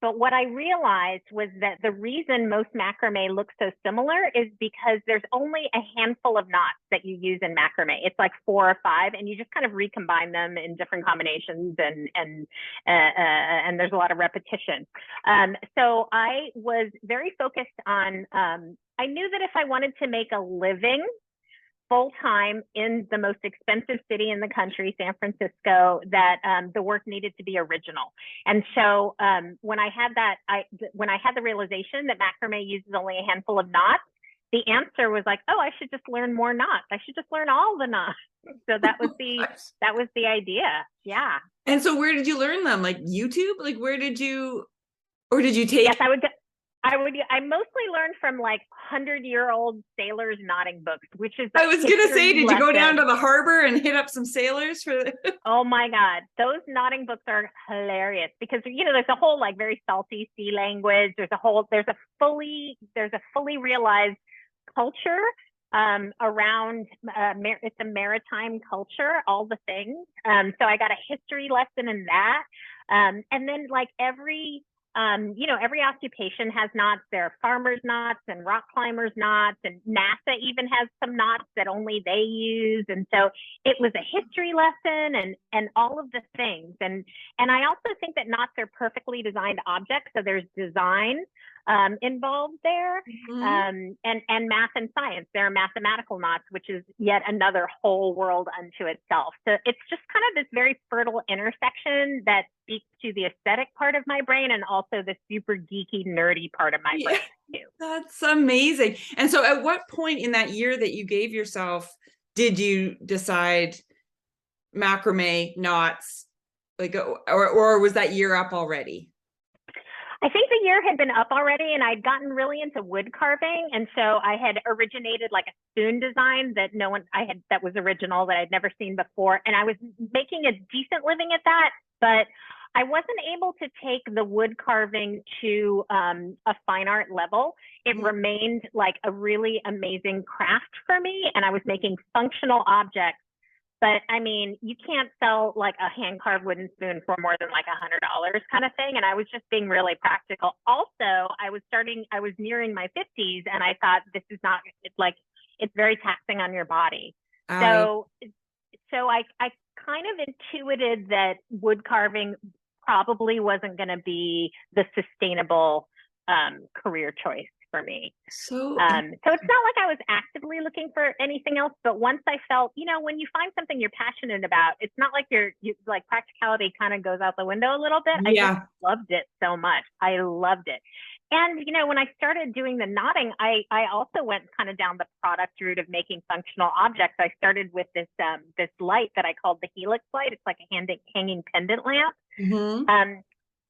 But what I realized was that the reason most macrame looks so similar is because there's only a handful of knots that you use in macrame. It's like 4 or 5, and you just kind of recombine them in different combinations, and there's a lot of repetition. So I was very focused on, I knew that if I wanted to make a living full-time in the most expensive city in the country, San Francisco, that the work needed to be original. And so when I had the realization that macrame uses only a handful of knots, the answer was like, oh, I should just learn more knots. I should just learn all the knots. So that was the idea. Yeah. And so where did you learn them? Like YouTube? Like where did you, or did you take? Yes, I mostly learned from like 100-year-old sailors knotting books, which is. I was going to say, did you go down to the harbor and hit up some sailors for the? Oh my God. Those knotting books are hilarious because, there's a whole like very salty sea language. There's a fully realized culture around, it's a maritime culture, all the things. So I got a history lesson in that. And then like every occupation has knots. There are farmers' knots and rock climbers' knots, and NASA even has some knots that only they use. And so it was a history lesson and all of the things. And I also think that knots are perfectly designed objects. So there's design involved there, and math and science. There are mathematical knots, which is yet another whole world unto itself. So it's just kind of this very fertile intersection that speaks to the aesthetic part of my brain and also the super geeky, nerdy part of my brain too. That's amazing. And so at what point in that year that you gave yourself did you decide macrame, knots, like, or was that year up already? I think the year had been up already, and I'd gotten really into wood carving. And so I had originated like a spoon design that that was original, that I'd never seen before. And I was making a decent living at that, but I wasn't able to take the wood carving to a fine art level. It remained like a really amazing craft for me. And I was making functional objects. But I mean, you can't sell like a hand carved wooden spoon for more than like $100 kind of thing. And I was just being really practical. Also, I was nearing my 50s, and I thought it's very taxing on your body. So I kind of intuited that wood carving probably wasn't going to be the sustainable career choice for me. So it's not like I was actively looking for anything else, but once I felt, when you find something you're passionate about, it's not like you like practicality kind of goes out the window a little bit. I just loved it so much. I loved it. And, when I started doing the knotting, I also went kind of down the product route of making functional objects. I started with this light that I called the Helix light. It's like a hanging pendant lamp.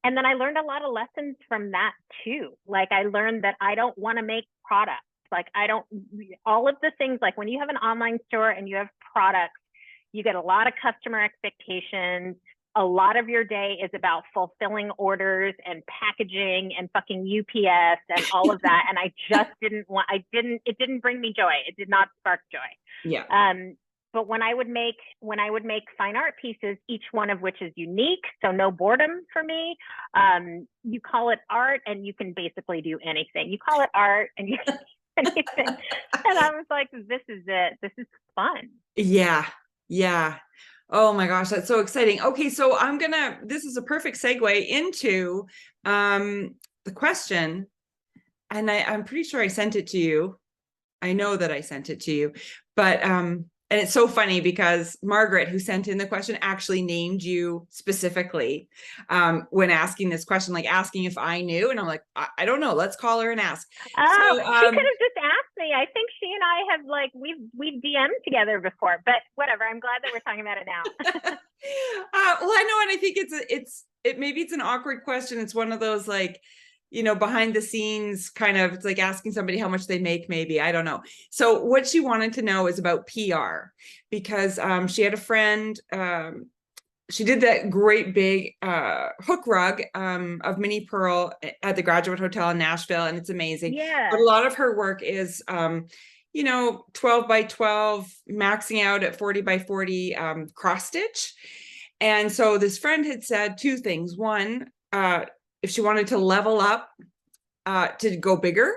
And then I learned a lot of lessons from that too. Like I learned that I don't want to make products. Like all of the things, like when you have an online store and you have products, you get a lot of customer expectations. A lot of your day is about fulfilling orders and packaging and fucking UPS and all of that. And I just it didn't bring me joy. It did not spark joy. Yeah. But when I would make fine art pieces, each one of which is unique, so no boredom for me, you call it art and you can basically do anything. You call it art and you can do anything. And I was like, this is it. This is fun. Yeah. Yeah. Oh my gosh, that's so exciting. Okay, so this is a perfect segue into the question. And I'm pretty sure I sent it to you. I know that I sent it to you, but and it's so funny because Margaret, who sent in the question, actually named you specifically when asking this question, like asking if I knew, and I'm like, I don't know. Let's call her and ask. Oh, So she could have just asked me. I think she and I have like we've DM'd together before, but whatever. I'm glad that we're talking about it now. well, I know, and I think maybe it's an awkward question. It's one of those like, behind the scenes kind of, it's like asking somebody how much they make, maybe, I don't know. So what she wanted to know is about PR, because she had a friend, she did that great big hook rug of Mini Pearl at the Graduate Hotel in Nashville, and it's amazing. Yeah. But a lot of her work is 12 by 12, maxing out at 40 by 40 cross stitch. And so this friend had said two things. One, if she wanted to level up to go bigger,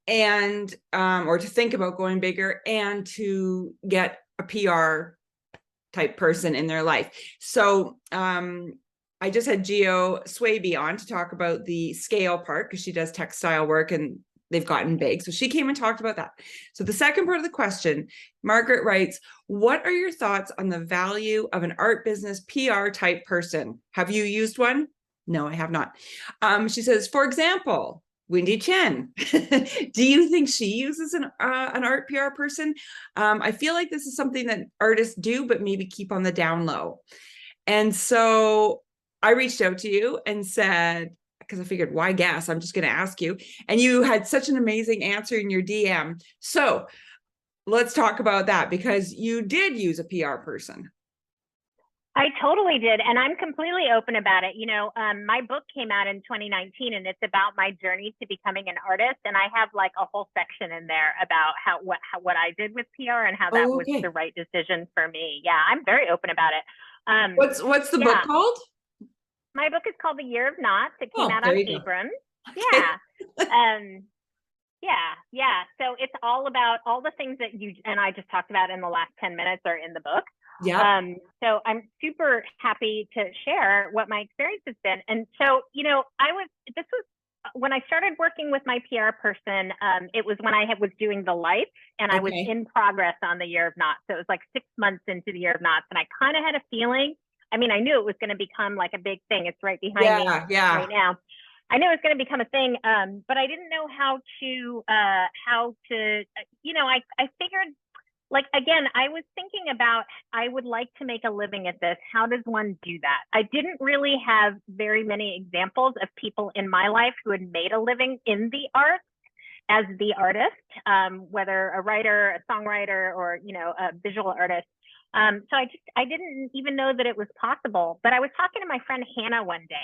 and or to think about going bigger, and to get a PR type person in their life. So I just had Geo Swaby on to talk about the scale part, because she does textile work and they've gotten big. So she came and talked about that. So the second part of the question, Margaret writes, what are your thoughts on the value of an art business PR type person? Have you used one? No, I have not. She says, for example, Wendy Chen. Do you think she uses an art PR person? I feel like this is something that artists do, but maybe keep on the down low. And so I reached out to you and said, because I figured, why guess? I'm just going to ask you. And you had such an amazing answer in your DM. So let's talk about that, because you did use a PR person. I totally did. And I'm completely open about it. My book came out in 2019 and it's about my journey to becoming an artist. And I have like a whole section in there about what I did with PR and how that was the right decision for me. Yeah, I'm very open about it. What's the book called? My book is called The Year of Knots. It came out on Abrams. Okay. Yeah. Yeah. So it's all about all the things that you and I just talked about in the last 10 minutes are in the book. Yeah. So I'm super happy to share what my experience has been. And so, this was when I started working with my PR person, it was when I was doing the lights and I was in progress on the Year of Knots. So it was like 6 months into the Year of Knots. And I kind of had a feeling, I mean, I knew it was going to become like a big thing. It's right behind me right now. I knew it was going to become a thing, but I didn't know how to, I figured, like, again, I was thinking about, I would like to make a living at this. How does one do that? I didn't really have very many examples of people in my life who had made a living in the arts as the artist, whether a writer, a songwriter, or, a visual artist. So I didn't even know that it was possible, but I was talking to my friend Hannah one day,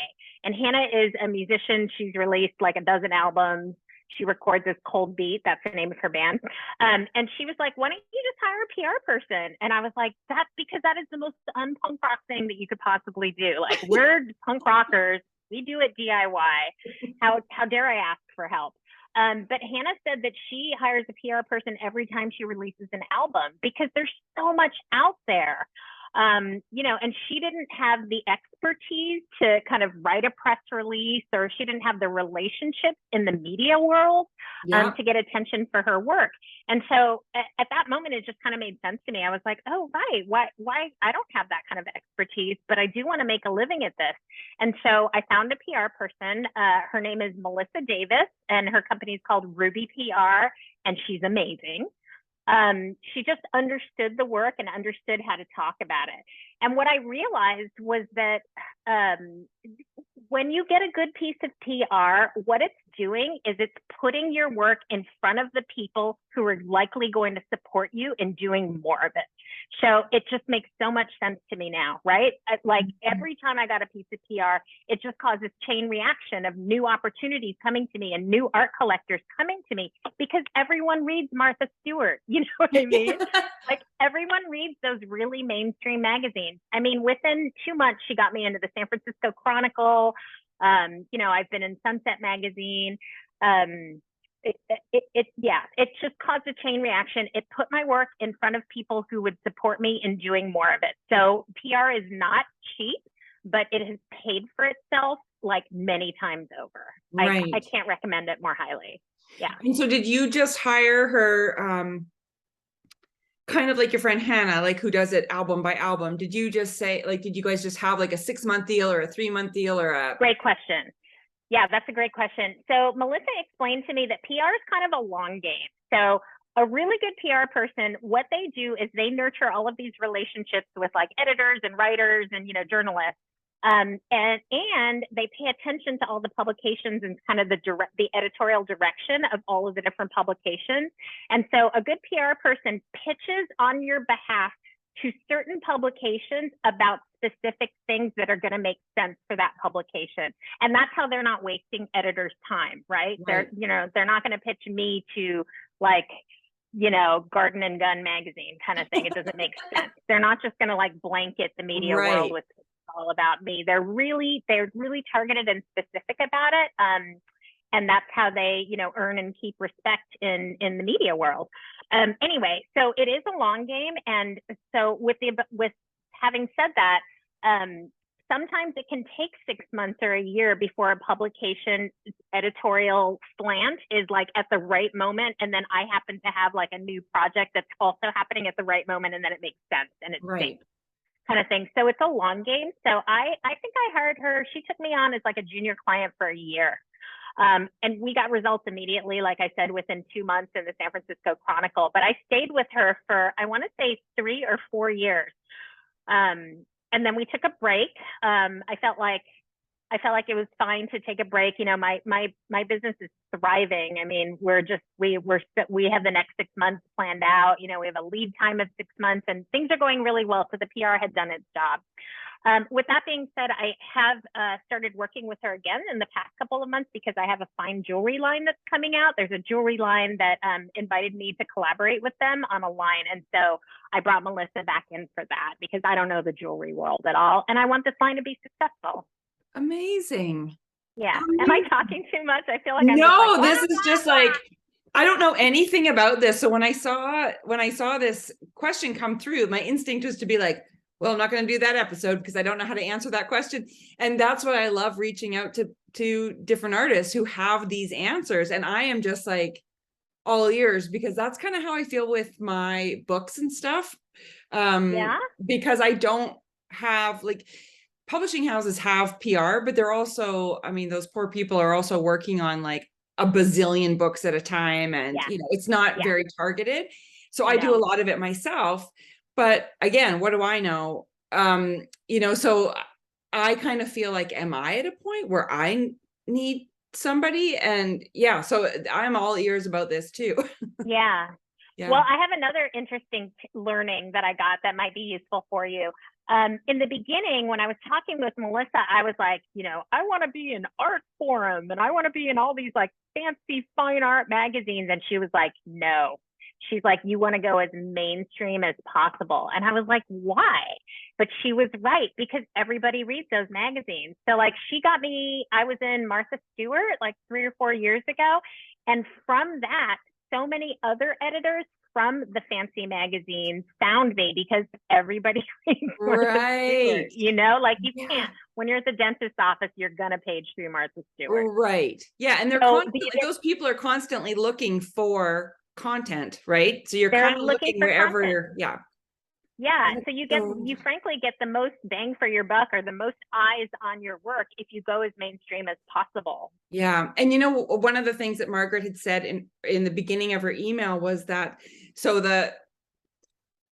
and Hannah is a musician. She's released like a dozen albums. She records as Cold Beat. That's the name of her band. And she was like, why don't you just hire a PR person? And I was like, that's because that is the most unpunk rock thing that you could possibly do. Like, we're punk rockers. We do it DIY. How dare I ask for help? But Hannah said that she hires a PR person every time she releases an album because there's so much out there. And she didn't have the expertise to kind of write a press release, or she didn't have the relationships in the media world to get attention for her work. And so at that moment, it just kind of made sense to me. I was like, oh, right. Why? I don't have that kind of expertise, but I do want to make a living at this. And so I found a PR person. Her name is Melissa Davis, and her company is called Ruby PR, and she's amazing. She just understood the work and understood how to talk about it. And what I realized was that when you get a good piece of PR, what it's doing is it's putting your work in front of the people who are likely going to support you in doing more of it. So it just makes so much sense to me now, right? Like every time I got a piece of PR, it just causes chain reaction of new opportunities coming to me and new art collectors coming to me, because everyone reads Martha Stewart. You know what I mean? Like everyone reads those really mainstream magazines. I mean, within 2 months, she got me into the San Francisco Chronicle. I've been in Sunset Magazine. it just caused a chain reaction. It put my work in front of people who would support me in doing more of it. So PR is not cheap, but it has paid for itself like many times over. Right. I can't recommend it more highly. Yeah. And so did you just hire her, kind of like your friend Hannah, like who does it album by album? Did you just say, like, did you guys just have like a 6-month deal or a 3-month deal or a? Great question. Yeah, that's a great question. So Melissa explained to me that PR is kind of a long game. So a really good PR person, what they do is they nurture all of these relationships with like editors and writers and, you know, journalists. And they pay attention to all the publications and kind of the editorial direction of all of the different publications. And so a good PR person pitches on your behalf to certain publications about specific things that are going to make sense for that publication. And that's how they're not wasting editors' time, right? They're not going to pitch me to like, you know, Garden and Gun magazine kind of thing. It doesn't make sense. They're not just going to like blanket the media world with all about me. They're really targeted and specific about it. And that's how they, you know, earn and keep respect in the media world. Anyway, so it is a long game. And so with having said that, sometimes it can take 6 months or a year before a publication editorial slant is like at the right moment. And then I happen to have like a new project that's also happening at the right moment. And then it makes sense and it's safe. Kind of thing. So it's a long game. So I think I hired her. She took me on as like a junior client for a year. And we got results immediately, like I said, within 2 months in the San Francisco Chronicle. But I stayed with her for, I want to say 3 or 4 years. And then we took a break. I felt like it was fine to take a break. You know, my business is thriving. I mean, we have the next 6 months planned out. You know, we have a lead time of 6 months and things are going really well. So the PR had done its job. With that being said, I have started working with her again in the past couple of months because I have a fine jewelry line that's coming out. There's a jewelry line that invited me to collaborate with them on a line. And so I brought Melissa back in for that because I don't know the jewelry world at all. And I want this line to be successful. Amazing. Yeah. Amazing. Am I talking too much? I feel like I'm no, this is just like, I don't know anything about this. So when I saw this question come through, my instinct was to be like, well, I'm not going to do that episode because I don't know how to answer that question. And that's what I love, reaching out to different artists who have these answers. And I am just like all ears because that's kind of how I feel with my books and stuff. Because I don't have like, publishing houses have PR, but they're also, I mean, those poor people are also working on like a bazillion books at a time. And, you know, it's not very targeted. So I do a lot of it myself. But again, what do I know? You know, so I kind of feel like, am I at a point where I need somebody? And yeah, so I'm all ears about this too. Yeah. Well, I have another interesting learning that I got that might be useful for you. In the beginning, when I was talking with Melissa, I was like, you know, I want to be in Art Forum and I want to be in all these like fancy fine art magazines. And she was like, no. She's like, you want to go as mainstream as possible. And I was like, why? But she was right, because everybody reads those magazines. So like she got me, I was in Martha Stewart like 3 or 4 years ago. And from that, so many other editors from the fancy magazines found me because everybody reads Martha Stewart, you know, like you can't, when you're at the dentist's office, you're going to page through Martha Stewart. Right. Yeah. And they're constantly, those people are constantly looking for content, right? So you're kind of looking wherever you're, Yeah. So you frankly get the most bang for your buck or the most eyes on your work if you go as mainstream as possible. Yeah. And you know, one of the things that Margaret had said in the beginning of her email was that,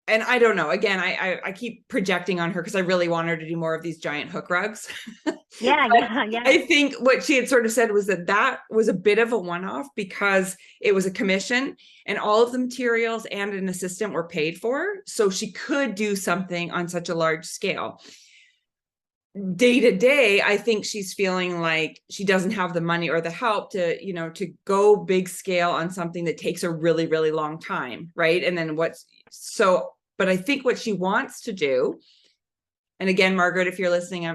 and I don't know, again, I keep projecting on her because I really want her to do more of these giant hook rugs. Yeah. I think what she had sort of said was that was a bit of a one-off because it was a commission and all of the materials and an assistant were paid for. So she could do something on such a large scale. Day to day, I think she's feeling like she doesn't have the money or the help to, you know, to go big scale on something that takes a really, really long time. Right. And then but I think what she wants to do, and again, Margaret, if you're listening,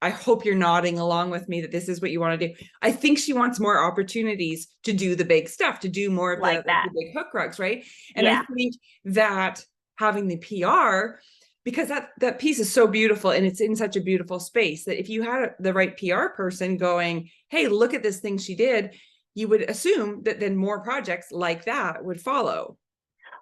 I hope you're nodding along with me that this is what you want to do. I think she wants more opportunities to do the big stuff, to do more of Like that. the big hook rugs, right? And Yeah. I think that having the PR, because that piece is so beautiful and it's in such a beautiful space, that if you had the right PR person going, hey, look at this thing she did, you would assume that then more projects like that would follow.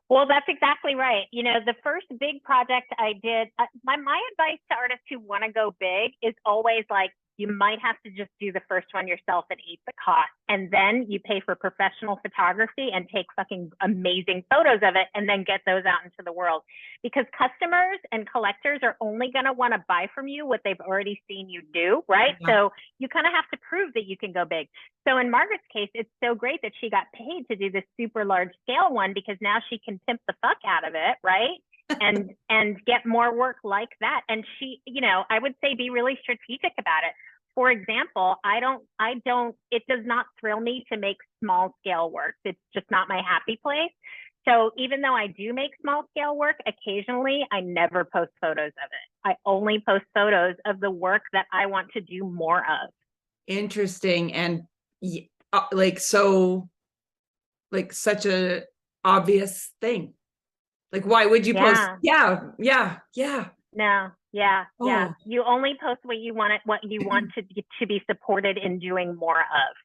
Well, that's exactly right. You know, the first big project I did, my advice to artists who want to go big is always like, you might have to just do the first one yourself and eat the cost. And then you pay for professional photography and take fucking amazing photos of it and then get those out into the world. Because customers and collectors are only going to want to buy from you what they've already seen you do, right? Yeah. So you kind of have to prove that you can go big. So in Margaret's case, it's so great that she got paid to do this super large scale one, because now she can pimp the fuck out of it, right? and get more work like that. And she, you know, I would say be really strategic about it. For example, it does not thrill me to make small scale work. It's just not my happy place. So even though I do make small scale work occasionally, I never post photos of it. I only post photos of the work that I want to do more of. Interesting. And like, so like such a obvious thing. Like, why would you post? Yeah. No, yeah. Oh. You only post what you want to be supported in doing more of.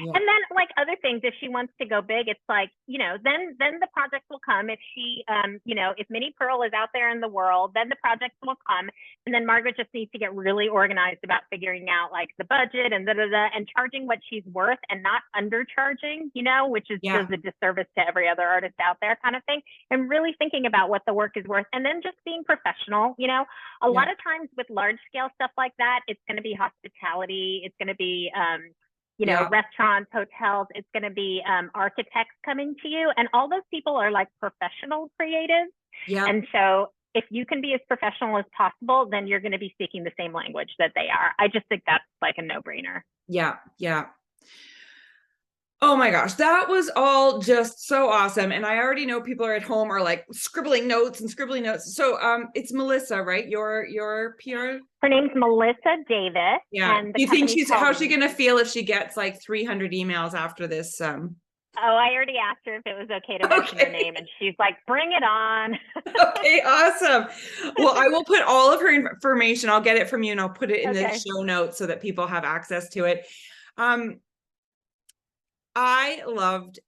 Yeah. And then like other things, if she wants to go big, it's like, you know, then the project will come. If she, you know, if Mini Pearl is out there in the world, then the project will come. And then Margaret just needs to get really organized about figuring out like the budget and and charging what she's worth and not undercharging, you know, which is just a disservice to every other artist out there kind of thing. And really thinking about what the work is worth, and then just being professional, you know. A lot of times with large scale stuff like that, it's going to be hospitality. It's going to be, you know, restaurants, hotels. It's going to be architects coming to you. And all those people are like professional creatives. Yeah. And so if you can be as professional as possible, then you're going to be speaking the same language that they are. I just think that's like a no-brainer. Yeah. Yeah. Oh my gosh, that was all just so awesome. And I already know people are at home are like scribbling notes. So it's Melissa, right? Your PR? Her name's Melissa Davis. Yeah. And do you think how's she going to feel if she gets like 300 emails after this? Oh, I already asked her if it was okay to mention her name, and she's like, bring it on. Okay, awesome. Well, I will put all of her information. I'll get it from you and I'll put it in the show notes so that people have access to it. I loved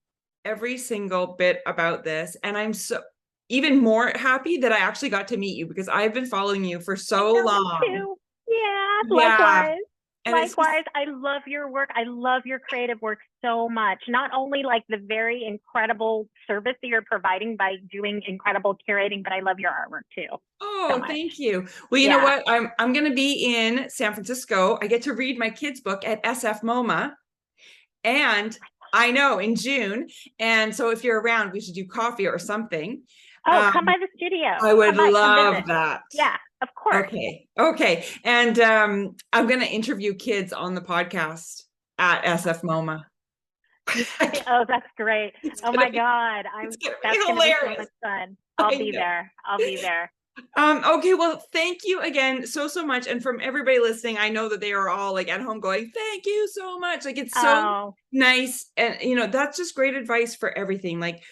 every single bit about this, and I'm so even more happy that I actually got to meet you, because I've been following you for so long. Me too. Yeah, likewise. And likewise, I love your work. I love your creative work so much. Not only like the very incredible service that you're providing by doing incredible curating, but I love your artwork too. Oh, so thank you. Well, you know what? I'm going to be in San Francisco. I get to read my kids' book at SF MoMA. And I know, in June. And so if you're around, we should do coffee or something. Oh, come by the studio. I would love that. Yeah, of course. Okay. And I'm going to interview kids on the podcast at SF MoMA. Oh, that's great. Oh my God. That's going to be so much fun. I'll be there. Okay, well, thank you again so much. And from everybody listening, I know that they are all like at home going, thank you so much. Like, it's so nice. And, you know, that's just great advice for everything. Like,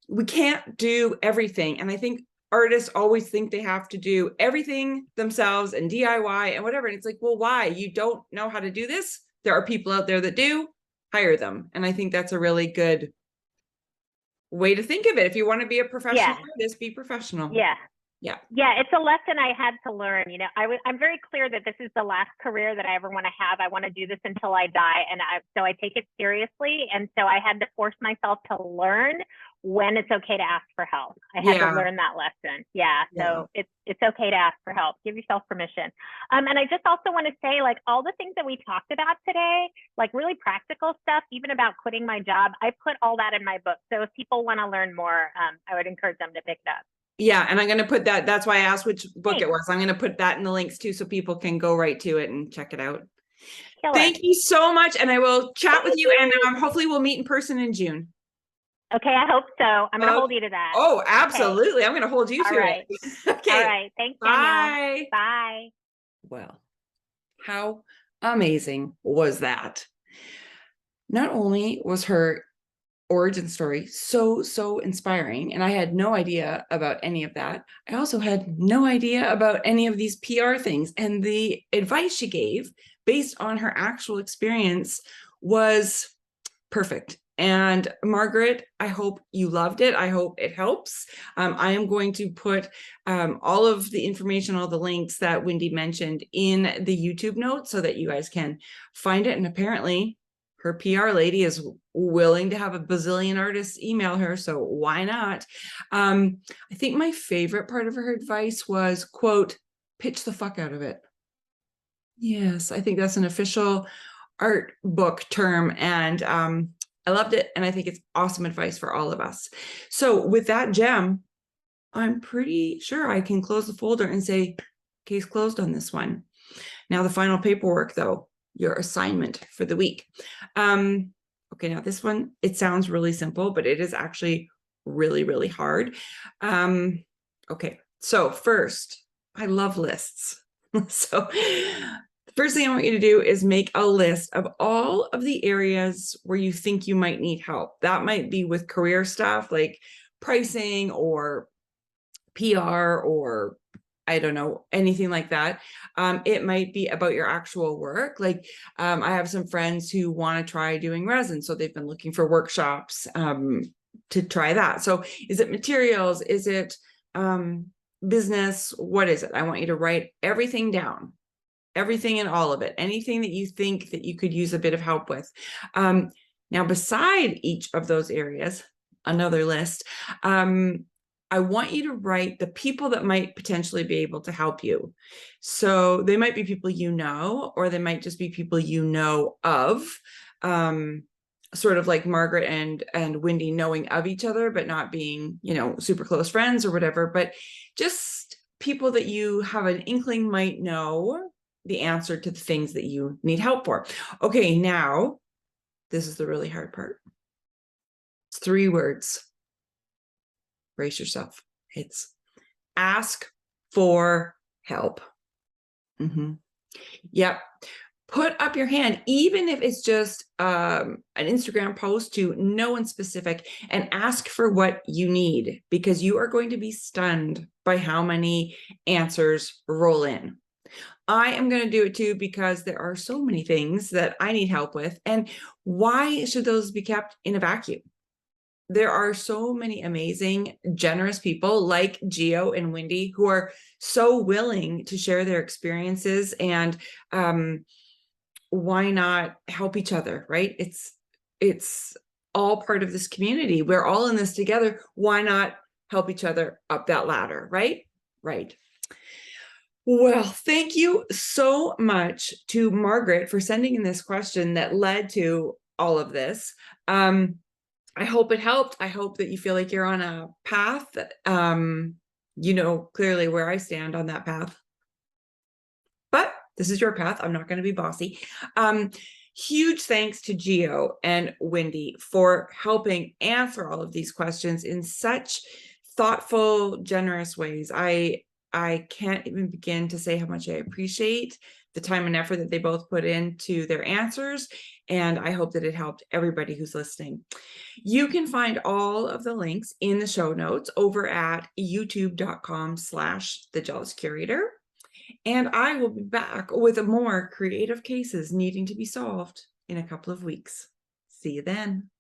we can't do everything. And I think artists always think they have to do everything themselves and DIY and whatever. And it's like, well, why? You don't know how to do this? There are people out there that do. Hire them. And I think that's a really good way to think of it. If you want to be a professional artist, be professional. Yeah, it's a lesson I had to learn. You know, I'm very clear that this is the last career that I ever want to have. I want to do this until I die. And so I take it seriously. And so I had to force myself to learn when it's okay to ask for help. I had to learn that lesson. So it's okay to ask for help. Give yourself permission. And I just also want to say, like, all the things that we talked about today, like really practical stuff, even about quitting my job, I put all that in my book. So if people want to learn more, I would encourage them to pick it up. Yeah. And I'm going to put that. That's why I asked which book it was. I'm going to put that in the links too, so people can go right to it and check it out. Thank you so much. And I will chat with you. And hopefully we'll meet in person in June. Okay. I hope so. I'm going to hold you to that. Oh, absolutely. Okay. I'm going to hold you to it. Okay. All right. Thanks. Bye. Bye. Well. How amazing was that? Not only was her origin story so inspiring, and I had no idea about any of that, I also had no idea about any of these PR things, and the advice she gave based on her actual experience was perfect. And Margaret, I hope you loved it. I hope it helps. I am going to put all of the information, all the links that Wendy mentioned in the YouTube notes so that you guys can find it. And apparently her PR lady is willing to have a bazillion artists email her, so why not? I think my favorite part of her advice was, quote, pitch the fuck out of it. Yes, I think that's an official art book term, and I loved it, and I think it's awesome advice for all of us. So with that gem, I'm pretty sure I can close the folder and say, case closed on this one. Now the final paperwork, though, your assignment for the week. Okay, now this one, it sounds really simple, but it is actually really hard. Okay, so first, I love lists. So first thing I want you to do is make a list of all of the areas where you think you might need help. That might be with career stuff like pricing or PR or I don't know, anything like that. It might be about your actual work. Like I have some friends who want to try doing resin. So they've been looking for workshops to try that. So is it materials? Is it business? What is it? I want you to write everything down. Everything and all of it, anything that you think that you could use a bit of help with. Now, beside each of those areas, another list, I want you to write the people that might potentially be able to help you. So they might be people you know, or they might just be people you know of, sort of like Margaret and Wendy knowing of each other, but not being, you know, super close friends or whatever, but just people that you have an inkling might know the answer to the things that you need help for. Okay, now, this is the really hard part. It's 3 words. Brace yourself. It's ask for help. Yep. Put up your hand, even if it's just an Instagram post to no one specific, and ask for what you need, because you are going to be stunned by how many answers roll in. I am going to do it too, because there are so many things that I need help with. And why should those be kept in a vacuum? There are so many amazing, generous people like Geo and Wendy who are so willing to share their experiences, and why not help each other, right? It's all part of this community. We're all in this together. Why not help each other up that ladder, right? Right. Well, thank you so much to Margaret for sending in this question that led to all of this. I hope it helped. I hope that you feel like you're on a path. You know clearly where I stand on that path. But this is your path. I'm not going to be bossy. Huge thanks to Geo and Wendy for helping answer all of these questions in such thoughtful, generous ways. I can't even begin to say how much I appreciate the time and effort that they both put into their answers, and I hope that it helped everybody who's listening. You can find all of the links in the show notes over at youtube.com/thejealouscurator, and I will be back with more creative cases needing to be solved in a couple of weeks. See you then.